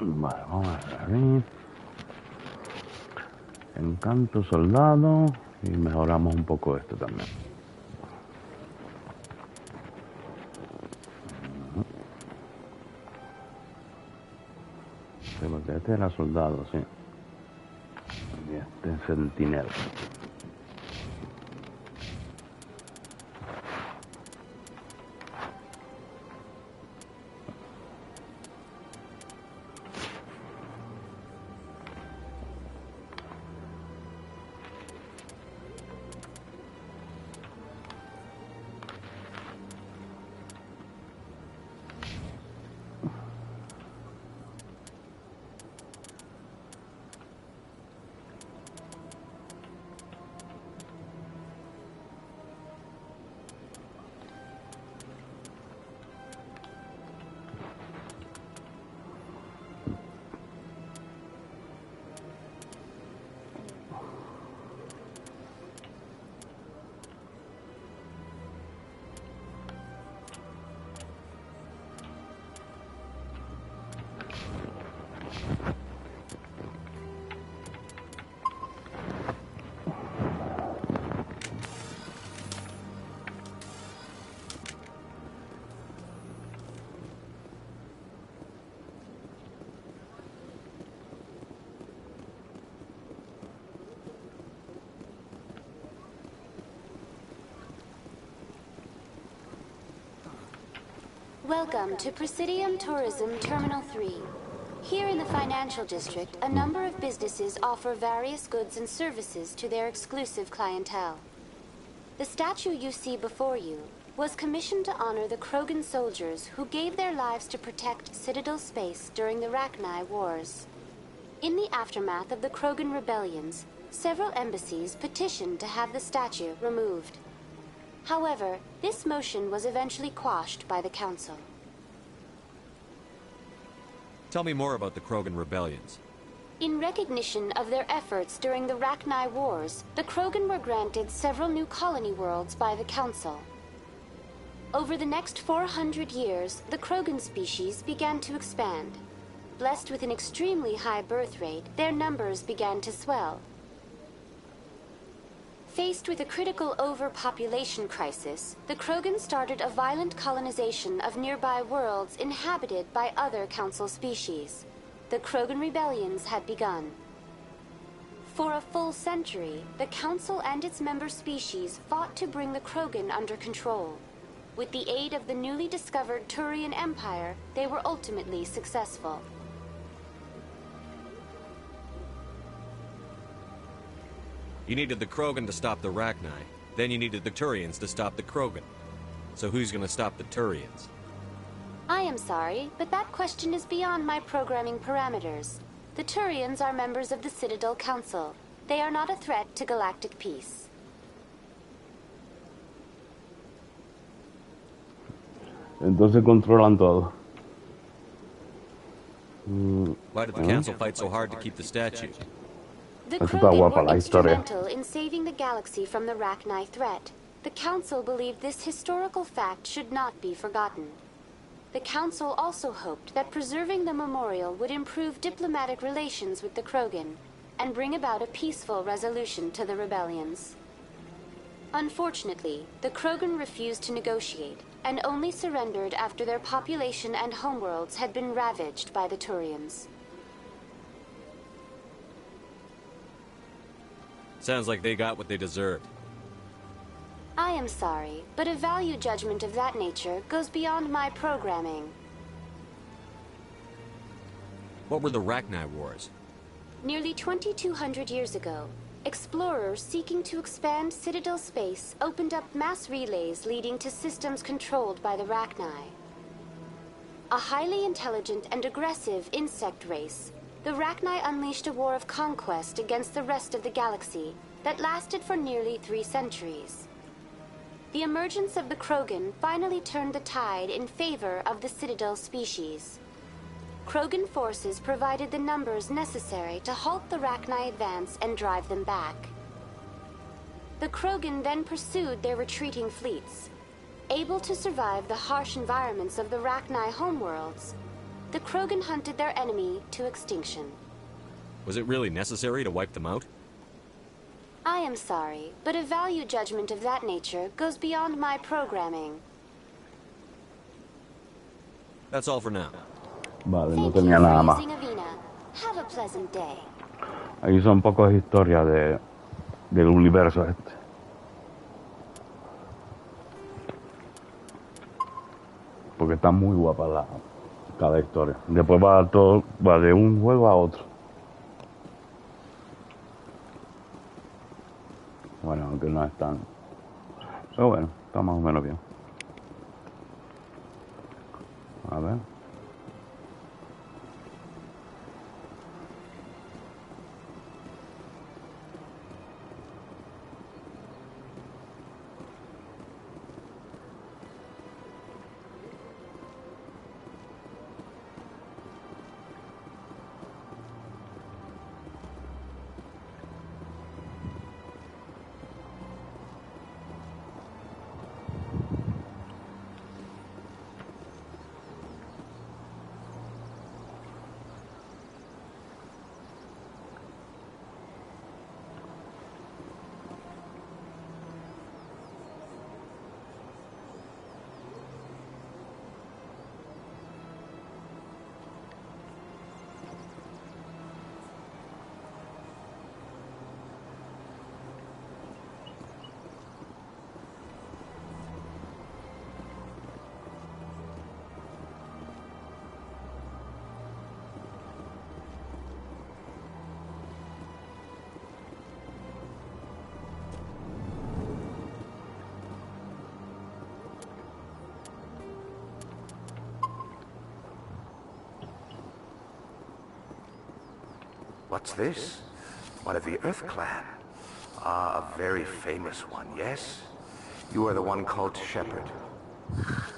Vale, vamos a ver ahí. Encanto soldado. Y mejoramos un poco esto también. Sí, porque este era soldado, sí. Y este es centinela. Welcome to Presidium Tourism Terminal 3. Here in the financial district, a number of businesses offer various goods and services to their exclusive clientele. The statue you see before you was commissioned to honor the Krogan soldiers who gave their lives to protect Citadel space during the Rachni Wars. In the aftermath of the Krogan rebellions, several embassies petitioned to have the statue removed. However, this motion was eventually quashed by the Council. Tell me more about the Krogan rebellions. In recognition of their efforts during the Rachni Wars, the Krogan were granted several new colony worlds by the Council. Over the next 400 years, the Krogan species began to expand. Blessed with an extremely high birth rate, their numbers began to swell. Faced with a critical overpopulation crisis, the Krogan started a violent colonization of nearby worlds inhabited by other Council species. The Krogan rebellions had begun. For a full century, the Council and its member species fought to bring the Krogan under control. With the aid of the newly discovered Turian Empire, they were ultimately successful. You needed the Krogan to stop the Rachni. Then you needed the Turians to stop the Krogan. So who's gonna stop the Turians? I am sorry, but that question is beyond my programming parameters. The Turians are members of the Citadel Council. They are not a threat to galactic peace. Entonces controlan todo. Why did the Council fight so hard to keep the statue? The Eso está Krogan guapa were la historia. instrumental in saving the galaxy from the Rachni threat. The Council believed this historical fact should not be forgotten. The Council also hoped that preserving the memorial would improve diplomatic relations with the Krogan and bring about a peaceful resolution to the rebellions. Unfortunately, the Krogan refused to negotiate and only surrendered after their population and homeworlds had been ravaged by the Turians. Sounds like they got what they deserved. I am sorry, but a value judgment of that nature goes beyond my programming. What were the Rachni Wars? Nearly 2,200 years ago, explorers seeking to expand Citadel space opened up mass relays leading to systems controlled by the Rachni. A highly intelligent and aggressive insect race, the Rachni unleashed a war of conquest against the rest of the galaxy that lasted for nearly 3 centuries. The emergence of the Krogan finally turned the tide in favor of the Citadel species. Krogan forces provided the numbers necessary to halt the Rachni advance and drive them back. The Krogan then pursued their retreating fleets. Able to survive the harsh environments of the Rachni homeworlds, the Krogan hunted their enemy to extinction. Was it really necessary to wipe them out? I am sorry, but a value judgment of that nature goes beyond my programming. That's all for now. Vale, no tenía nada más. Have a pleasant day. Ahí son pocas historias del universo este. Porque está muy guapa cada historia. Después va de un juego a otro. Bueno, aunque no es tan... Pero bueno, está más o menos bien. A ver. What's this? One of the Earth Clan. Ah, a very famous one, yes? You are the one called Shepard.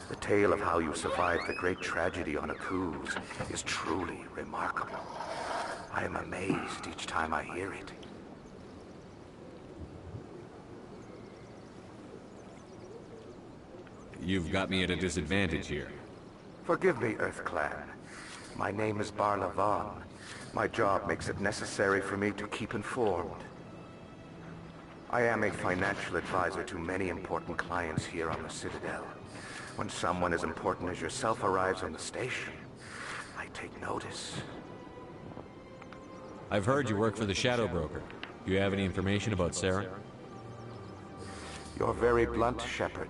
The tale of how you survived the great tragedy on Akuz is truly remarkable. I am amazed each time I hear it. You've got me at a disadvantage here. Forgive me, Earth Clan. My name is Barla Vaughn. My job makes it necessary for me to keep informed. I am a financial advisor to many important clients here on the Citadel. When someone as important as yourself arrives on the station, I take notice. I've heard you work for the Shadow Broker. Do you have any information about Sarah? You're very blunt, Shepard.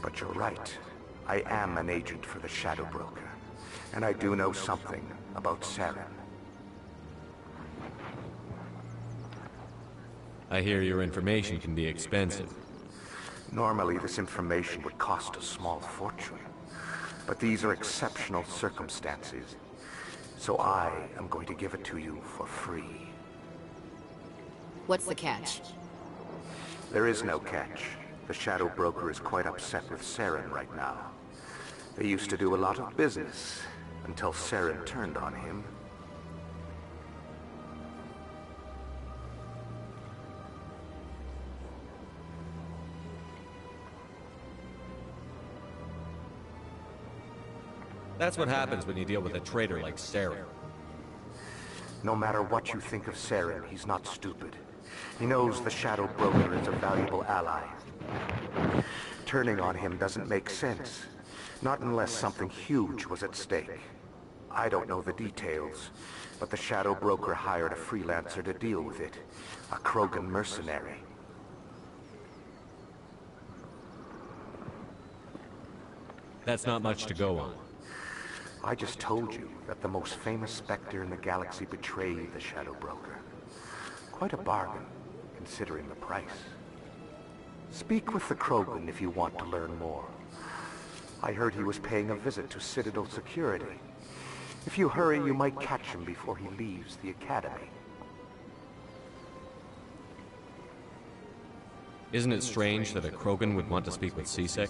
But you're right. I am an agent for the Shadow Broker. And I do know something about Sarah. I hear your information can be expensive. Normally, this information would cost a small fortune. But these are exceptional circumstances. So I am going to give it to you for free. What's the catch? There is no catch. The Shadow Broker is quite upset with Saren right now. They used to do a lot of business, until Saren turned on him. That's what happens when you deal with a traitor like Saren. No matter what you think of Saren, he's not stupid. He knows the Shadow Broker is a valuable ally. Turning on him doesn't make sense. Not unless something huge was at stake. I don't know the details, but the Shadow Broker hired a freelancer to deal with it. A Krogan mercenary. That's not much to go on. I just told you that the most famous Spectre in the galaxy betrayed the Shadow Broker. Quite a bargain, considering the price. Speak with the Krogan if you want to learn more. I heard he was paying a visit to Citadel security. If you hurry, you might catch him before he leaves the Academy. Isn't it strange that a Krogan would want to speak with C-Sec?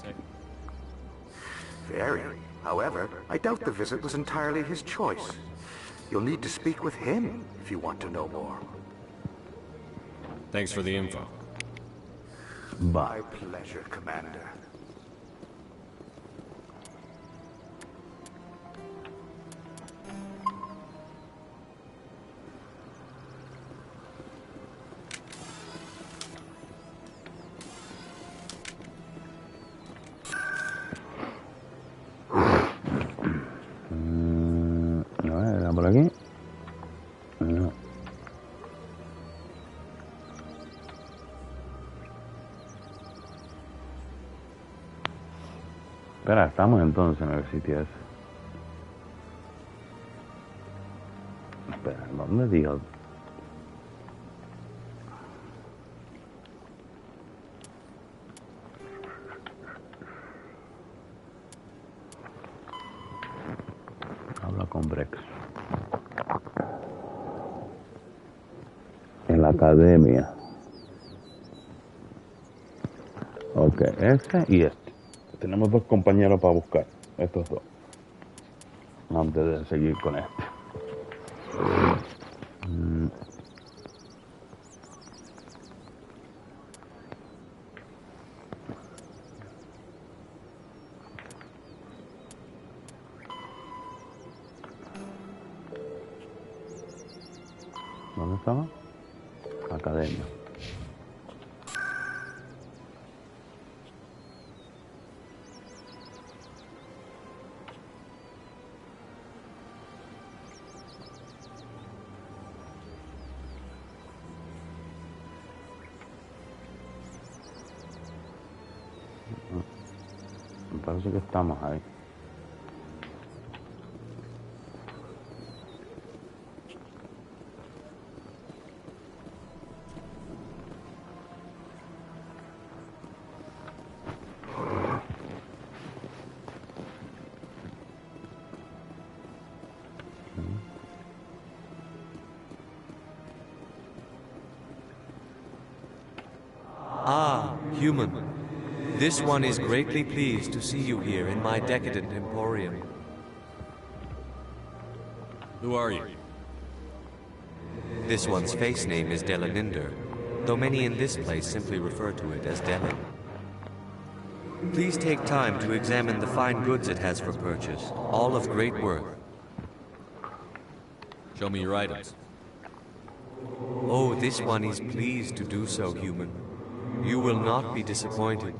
Very. However, I doubt the visit was entirely his choice. You'll need to speak with him if you want to know more. Thanks for the info. My pleasure, Commander. ¿Era por aquí? No. Espera, estamos entonces en el sitio ese. Espera, ¿dónde digo? Habla con Brex. En la academia. Ok, este y este. Tenemos dos compañeros para buscar. Estos dos. Antes de seguir con este. ¿Dónde estaba? Academia. Me parece que estamos ahí. Ah, human. This one is greatly pleased to see you here in my decadent emporium. Who are you? This one's face name is Delaninder, though many in this place simply refer to it as Delin. Please take time to examine the fine goods it has for purchase, all of great worth. Show me your items. Oh, this one is pleased to do so, human. You will not be disappointed.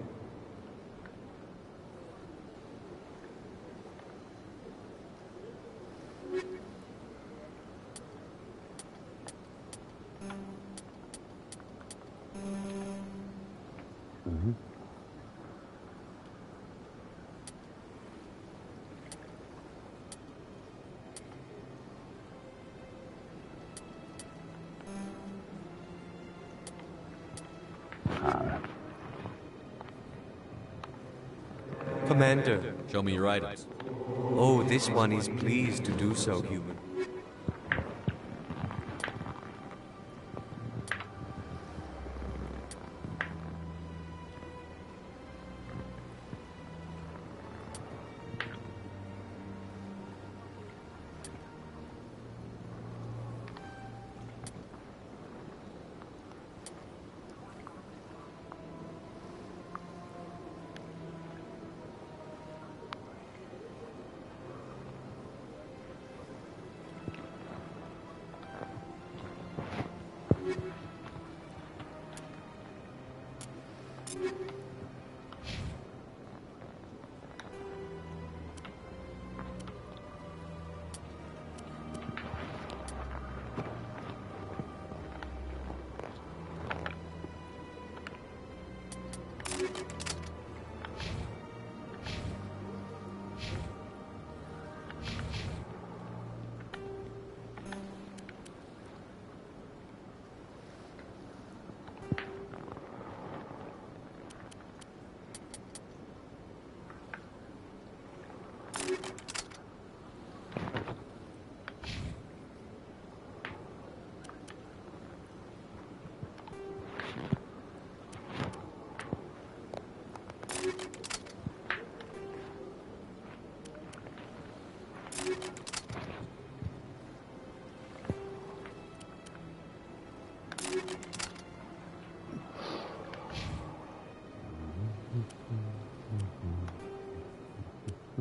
Commander. Show me your items. Oh, this one is pleased to do so, human.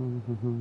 Vale.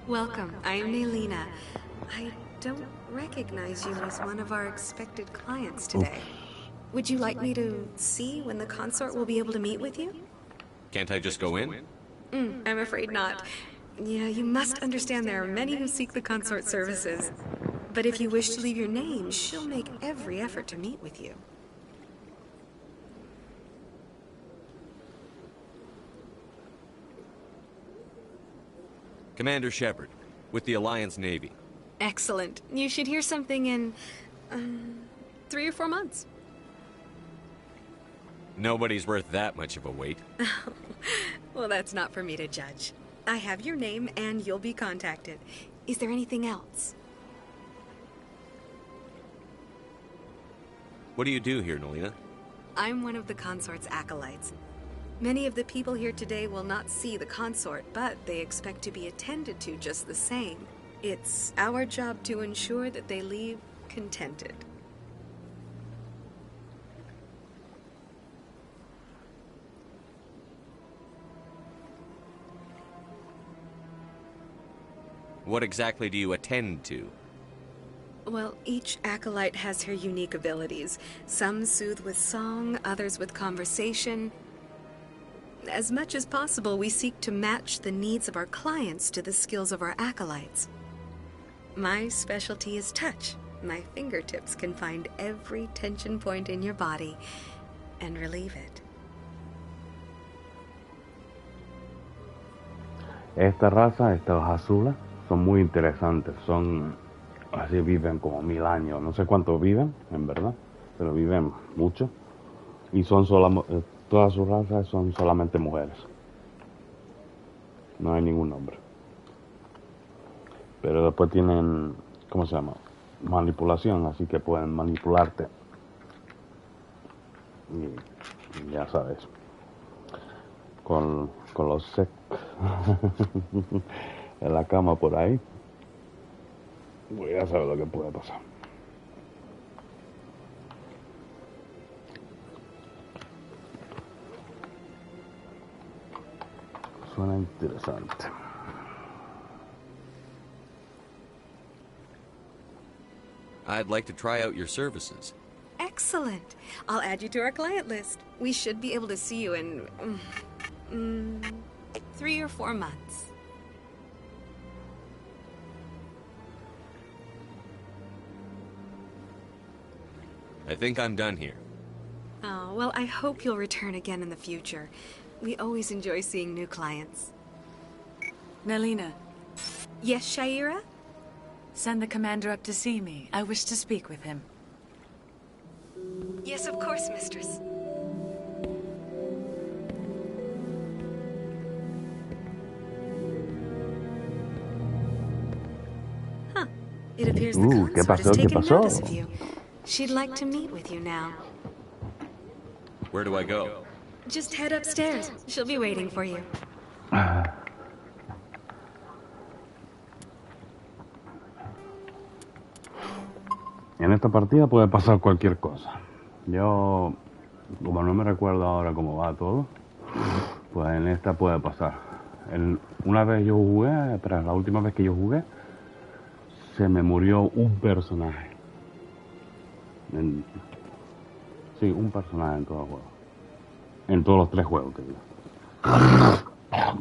Welcome. I am Naylina. I don't recognize you as one of our expected clients today. Would you like me to see when the consort will be able to meet with you? Can't I just go in? I'm afraid not. Yeah, you must understand there are many who seek the consort services. But if you wish to leave your name, she'll make every effort to meet with you. Commander Shepard, with the Alliance Navy. Excellent. You should hear something in 3 or 4 months. Nobody's worth that much of a wait. Well, that's not for me to judge. I have your name and you'll be contacted. Is there anything else? What do you do here, Naylina? I'm one of the consort's acolytes. Many of the people here today will not see the consort, but they expect to be attended to just the same. It's our job to ensure that they leave contented. What exactly do you attend to? Well, each acolyte has her unique abilities. Some soothe with song, others with conversation. As much as possible, we seek to match the needs of our clients to the skills of our acolytes. My specialty is touch. My fingertips can find every tension point in your body and relieve it. Esta raza, estos azules, son muy interesantes. Son así, viven como 1000 años. No sé cuánto viven, en verdad, pero viven mucho. Y son todas sus razas son solamente mujeres. No hay ningún hombre. Pero después tienen, ¿cómo se llama? Manipulación, así que pueden manipularte. Y ya sabes. Con los sec en la cama por ahí. Pues ya sabes lo que puede pasar. Suena interesante. I'd like to try out your services. Excellent. I'll add you to our client list. We should be able to see you in 3 or 4 months. I think I'm done here. Oh, well, I hope you'll return again in the future. We always enjoy seeing new clients. Nalina. Yes, Shaira? Send the commander up to see me. I wish to speak with him. Yes, of course, mistress. Huh. It appears the ¿Qué consort pasó? has ¿Qué taken pasó? notice of you. She'd like to meet with you now. Where do I go? Just head upstairs. She'll be waiting for you. En esta partida puede pasar cualquier cosa. Yo, como no me recuerdo ahora cómo va todo, pues en esta puede pasar. Una vez yo jugué, la última vez que yo jugué, se me murió un personaje. Sí, un personaje en todo el juego. En todos los 3 juegos que digo.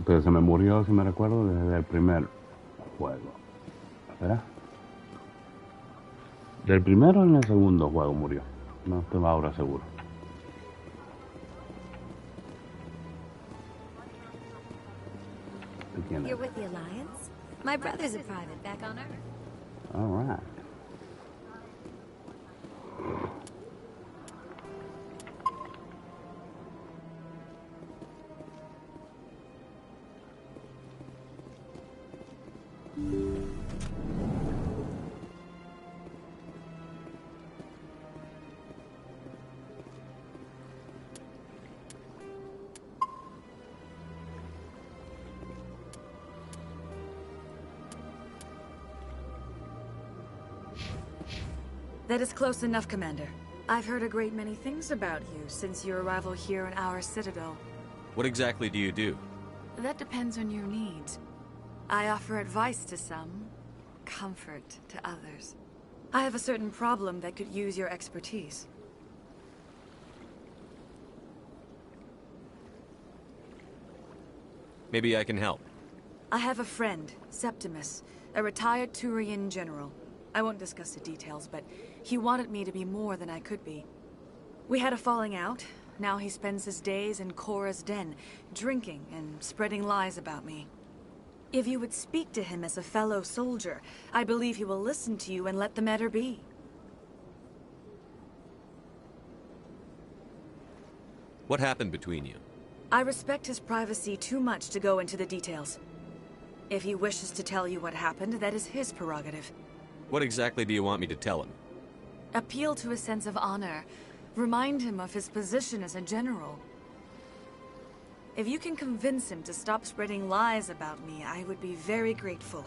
Pero se me murió, si me recuerdo, desde el primer juego. ¿Espera? Del primero en el segundo juego murió. No estoy ahora seguro. You're with the Alliance? My brother's a private back on Earth. All right. That is close enough, Commander. I've heard a great many things about you since your arrival here in our citadel. What exactly do you do? That depends on your needs. I offer advice to some, comfort to others. I have a certain problem that could use your expertise. Maybe I can help. I have a friend, Septimus, a retired Turian general. I won't discuss the details, but he wanted me to be more than I could be. We had a falling out. Now he spends his days in Korra's den, drinking and spreading lies about me. If you would speak to him as a fellow soldier, I believe he will listen to you and let the matter be. What happened between you? I respect his privacy too much to go into the details. If he wishes to tell you what happened, that is his prerogative. What exactly do you want me to tell him? Appeal to his sense of honor. Remind him of his position as a general. If you can convince him to stop spreading lies about me, I would be very grateful.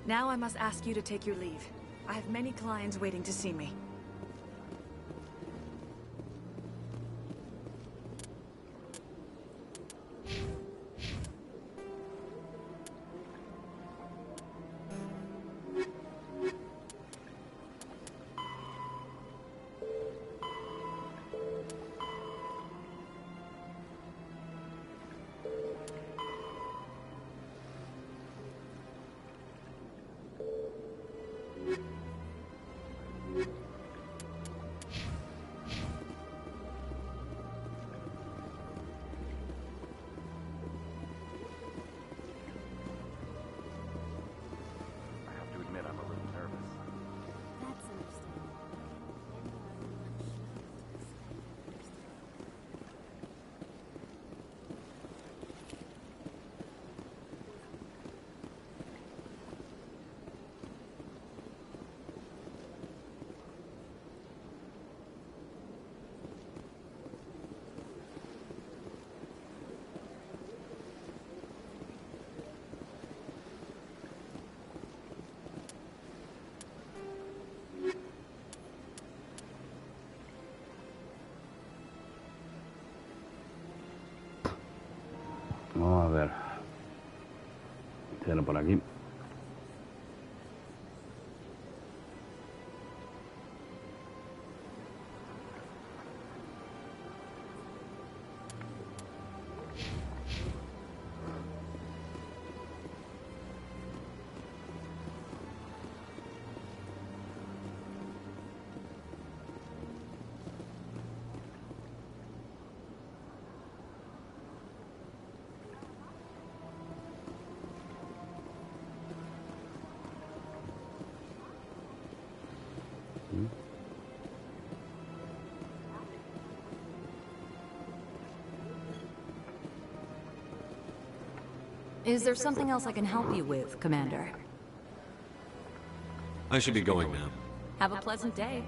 Now I must ask you to take your leave. I have many clients waiting to see me. a ver. Tiene por aquí. Is there something else I can help you with, Commander? I should be going now. Have a pleasant day.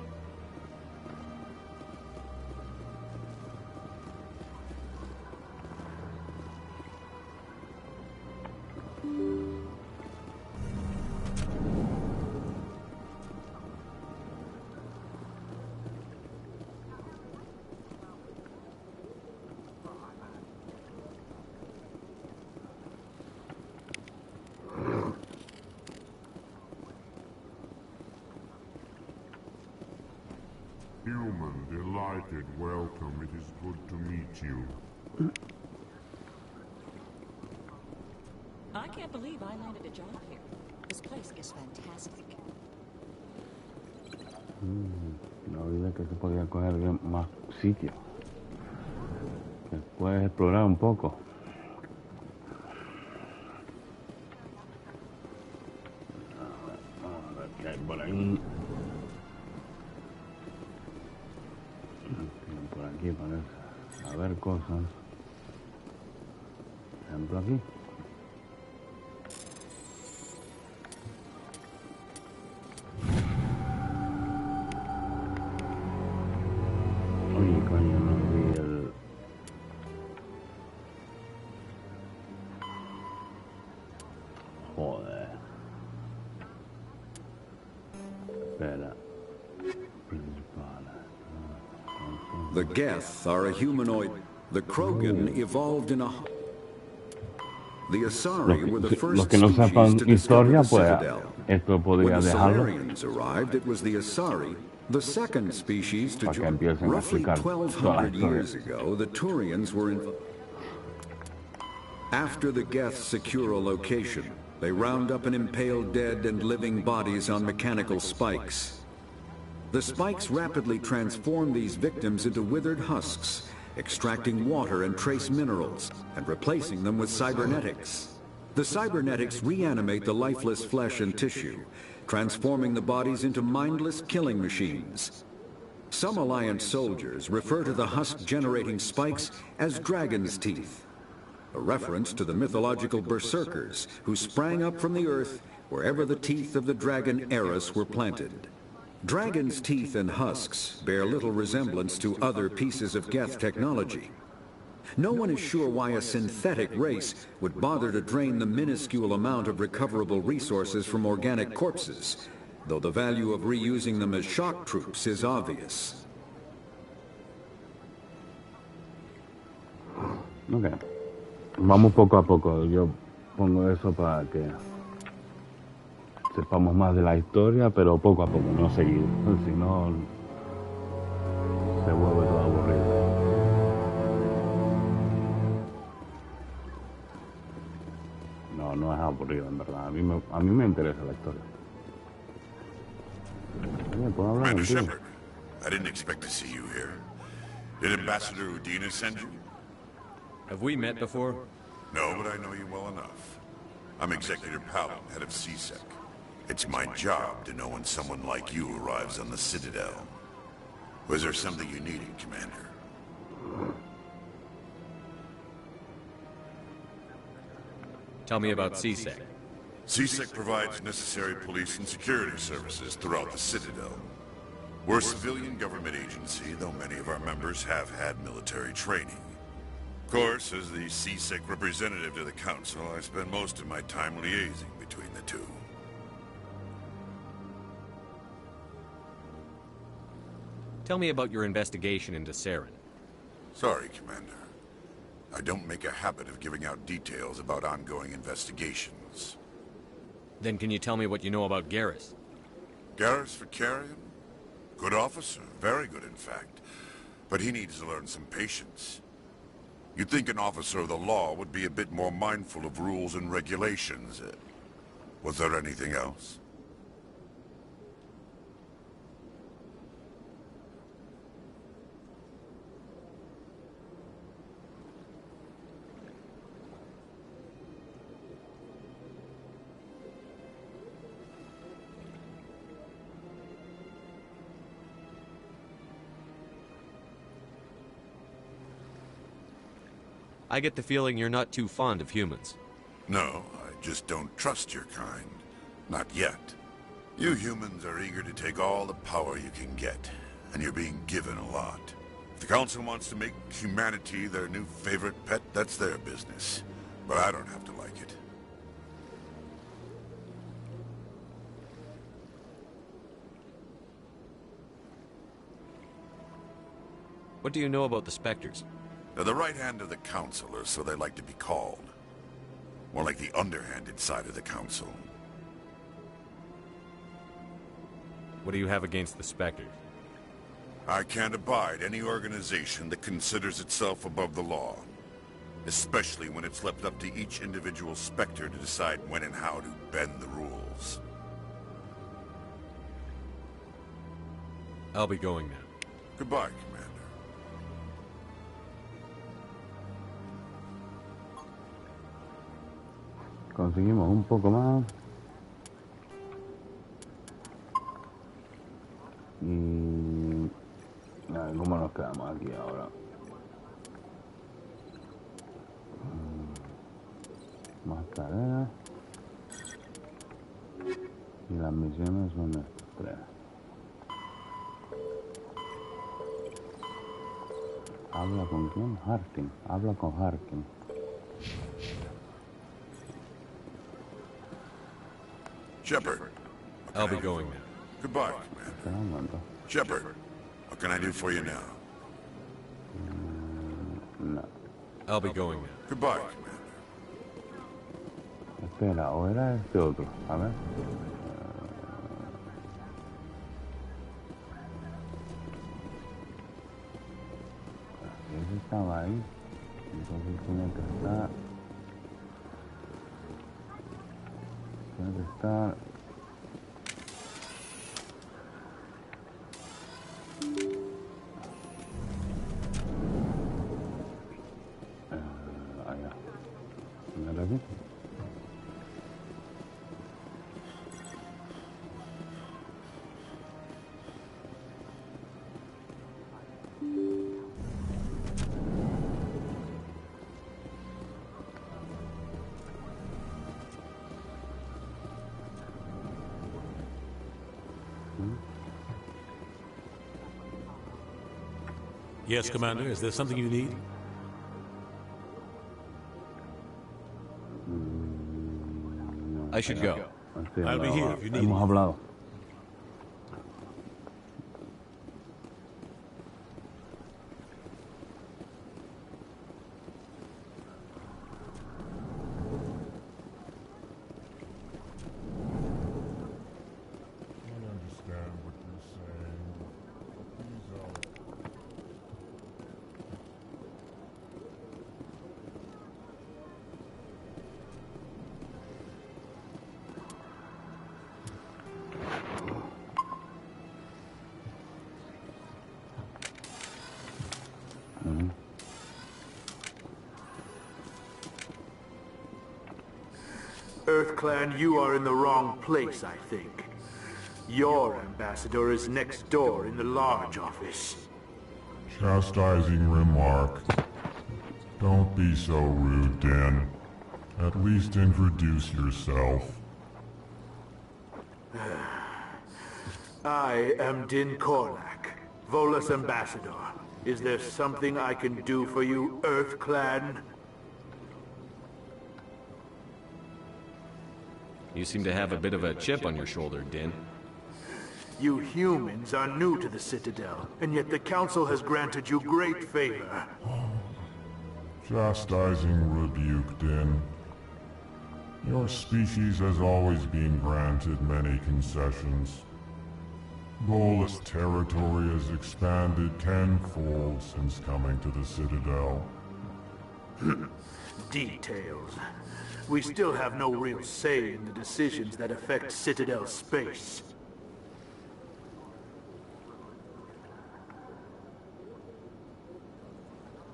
Human, delighted welcome. It is good to meet you. I can't believe I landed a job here. This place is fantastic. No olvidé que se podía coger más sitios. Que puedes explorar un poco. Vamos a ver qué hay por ahí. Por aquí parece haber cosas. Por ejemplo aquí. Oye, coño, no vi el... Joder. Espera. The Geth are a humanoid. The Krogan evolved in a... The Asari were the first Los que no species sepan to discover historia, the pues Citadel. esto podría When the dejarlo Solarians arrived, it was the Asari, the second species to join. empiecen a Roughly explicar toda la 1,200 historia. years ago, the Turians were in... After the Geth secure a location, they round up and impale dead and living bodies on mechanical spikes. The spikes rapidly transform these victims into withered husks, extracting water and trace minerals, and replacing them with cybernetics. The cybernetics reanimate the lifeless flesh and tissue, transforming the bodies into mindless killing machines. Some Alliance soldiers refer to the husk-generating spikes as dragon's teeth, a reference to the mythological berserkers who sprang up from the earth wherever the teeth of the dragon Eris were planted. Dragon's teeth and husks bear little resemblance to other pieces of Geth technology. No one is sure why a synthetic race would bother to drain the minuscule amount of recoverable resources from organic corpses, though the value of reusing them as shock troops is obvious. Ok. Vamos poco a poco. Yo pongo eso para que sepamos más de la historia, pero poco a poco, no seguido. Si no, se vuelve todo aburrido. No, no es aburrido, en verdad. A mí me interesa la historia. Oye, ¿puedo hablar Commander contigo? Shepard, I didn't expect to see you here. Did Ambassador Udina send you? Have we met before? No, but I know you well enough. I'm Executive Paladin, head of CSEC. It's my job to know when someone like you arrives on the Citadel. Was there something you needed, Commander? Tell me about CSEC. CSEC provides necessary police and security services throughout the Citadel. We're a civilian government agency, though many of our members have had military training. Of course, as the CSEC representative to the Council, I spend most of my time liaising between the two. Tell me about your investigation into Saren. Sorry, Commander. I don't make a habit of giving out details about ongoing investigations. Then can you tell me what you know about Garrus? Garrus Vicarian? Good officer, very good in fact. But he needs to learn some patience. You'd think an officer of the law would be a bit more mindful of rules and regulations. Was there anything else? I get the feeling you're not too fond of humans. No, I just don't trust your kind. Not yet. You humans are eager to take all the power you can get, and you're being given a lot. If the Council wants to make humanity their new favorite pet, that's their business. But I don't have to like it. What do you know about the Spectres? They're the right hand of the Council, or so they like to be called. More like the underhanded side of the Council. What do you have against the Spectres? I can't abide any organization that considers itself above the law. Especially when it's left up to each individual Spectre to decide when and how to bend the rules. I'll be going now. Goodbye, Commander. Conseguimos un poco más. Y... a ver, ¿cómo nos quedamos aquí ahora? Más tareas. Y las misiones son estas tres. ¿Habla con quién? Harkin. Habla con Harkin. Shepard. I'll be going now. Goodbye, Commander. Shepard, what can I do for you now? No. I'll be going now. Goodbye, Commander. Espera, o era este otro. A ver. Ese estaba ahí. Entonces tiene que estar... Tiene que estar... allá. Mira aquí. Yes, Commander. Is there something you need? I should go. I'll be here if you need Hemos me. hablado. EarthClan, you are in the wrong place, I think. Your ambassador is next door in the large office. Chastising remark. Don't be so rude, Dan. At least introduce yourself. I am Din Korlak, Volus ambassador. Is there something I can do for you, EarthClan? You seem to have a bit of a chip on your shoulder, Din. You humans are new to the Citadel, and yet the Council has granted you great favor. Chastising rebuke, Din. Your species has always been granted many concessions. Volus territory has expanded tenfold since coming to the Citadel. Details. We still have no real say in the decisions that affect Citadel space.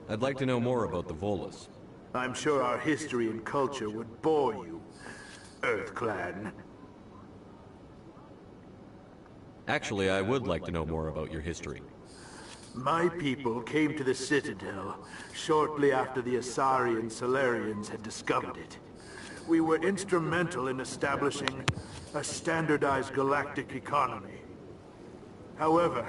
I'd like to know more about the Volus. I'm sure our history and culture would bore you, Earth Clan. Actually, I would like to know more about your history. My people came to the Citadel shortly after the Asari Solarians had discovered it. We were instrumental in establishing a standardized galactic economy. However,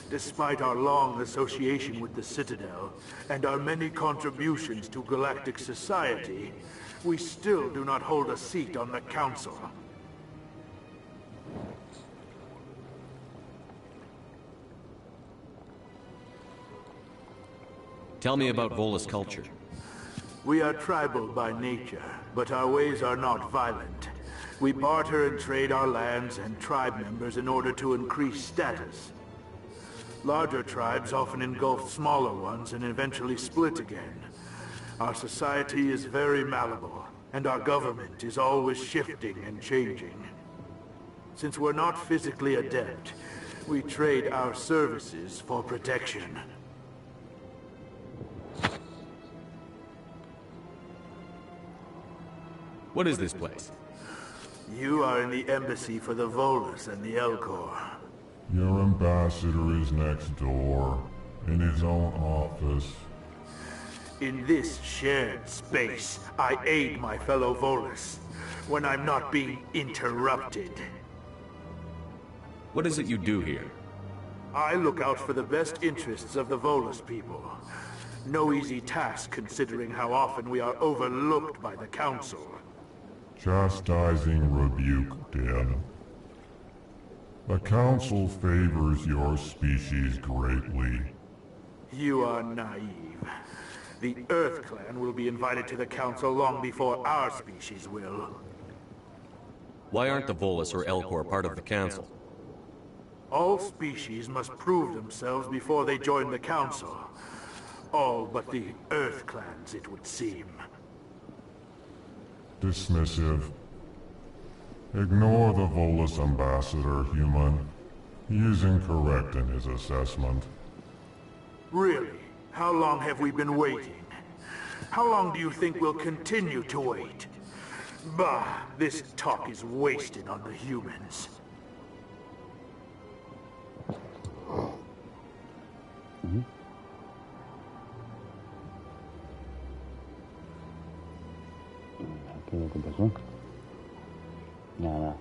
despite our long association with the Citadel and our many contributions to galactic society, we still do not hold a seat on the Council. Tell me about Volus culture. We are tribal by nature, but our ways are not violent. We barter and trade our lands and tribe members in order to increase status. Larger tribes often engulf smaller ones and eventually split again. Our society is very malleable, and our government is always shifting and changing. Since we're not physically adept, we trade our services for protection. What is this place? You are in the embassy for the Volus and the Elcor. Your ambassador is next door, in his own office. In this shared space, I aid my fellow Volus, when I'm not being interrupted. What is it you do here? I look out for the best interests of the Volus people. No easy task considering how often we are overlooked by the Council. Chastising rebuke, Din. The Council favors your species greatly. You are naive. The Earth Clan will be invited to the Council long before our species will. Why aren't the Volus or Elcor part of the Council? All species must prove themselves before they join the Council. All but the Earth Clans, it would seem. Dismissive. Ignore the Volus ambassador, human. He is incorrect in his assessment. Really? How long have we been waiting? How long do you think we'll continue to wait? Bah, this talk is wasted on the humans. ¿Qué es lo que pasó? Nada.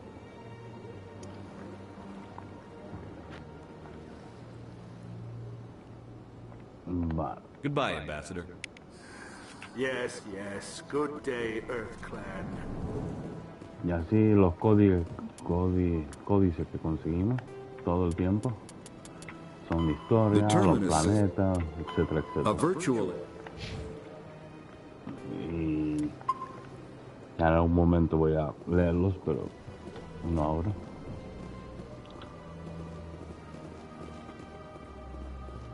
Vale. Goodbye, Ambassador. Yes, yes. Good day, Earth Clan. Y así los códices que conseguimos todo el tiempo son de historia, los planetas, etcétera, etcétera. Y en algún momento voy a leerlos, pero no ahora.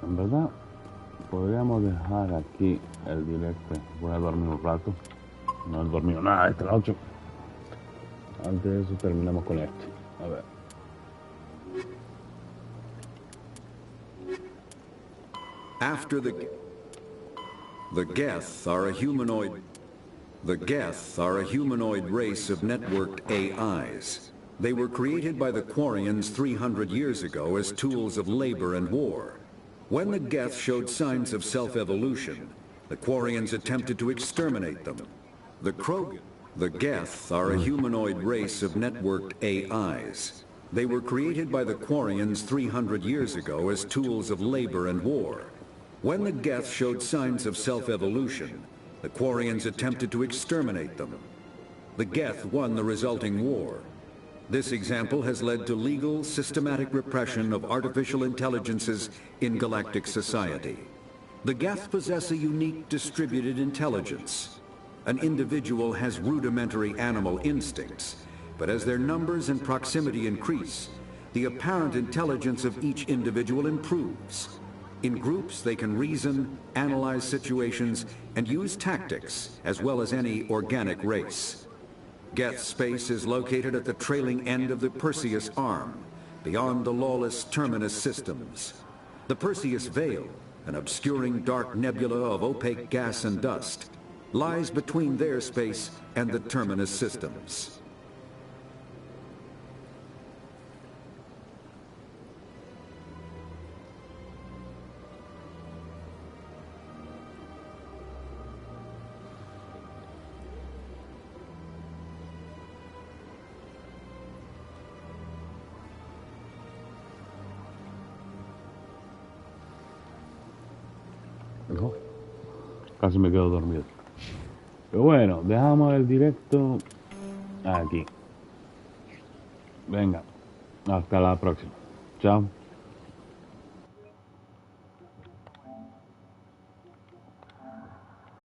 En verdad, podríamos dejar aquí el directo. Voy a dormir un rato. No he dormido nada hasta las 8. Antes de eso terminamos con este. A ver. After the Geth are a humanoid. The Geth are a humanoid race of networked AIs. They were created by the Quarians 300 years ago as tools of labor and war. When the Geth showed signs of self-evolution, the Quarians attempted to exterminate them. The Geth are a humanoid race of networked AIs. They were created by the Quarians 300 years ago as tools of labor and war. When the Geth showed signs of self-evolution, the Quarians attempted to exterminate them. The Geth won the resulting war. This example has led to legal, systematic repression of artificial intelligences in galactic society. The Geth possess a unique distributed intelligence. An individual has rudimentary animal instincts, but as their numbers and proximity increase, the apparent intelligence of each individual improves. In groups, they can reason, analyze situations, and use tactics, as well as any organic race. Geth space is located at the trailing end of the Perseus Arm, beyond the lawless Terminus systems. The Perseus Veil, an obscuring dark nebula of opaque gas and dust, lies between their space and the Terminus systems. Casi me quedo dormido. Pero bueno, dejamos el directo aquí. Venga, hasta la próxima. Chao.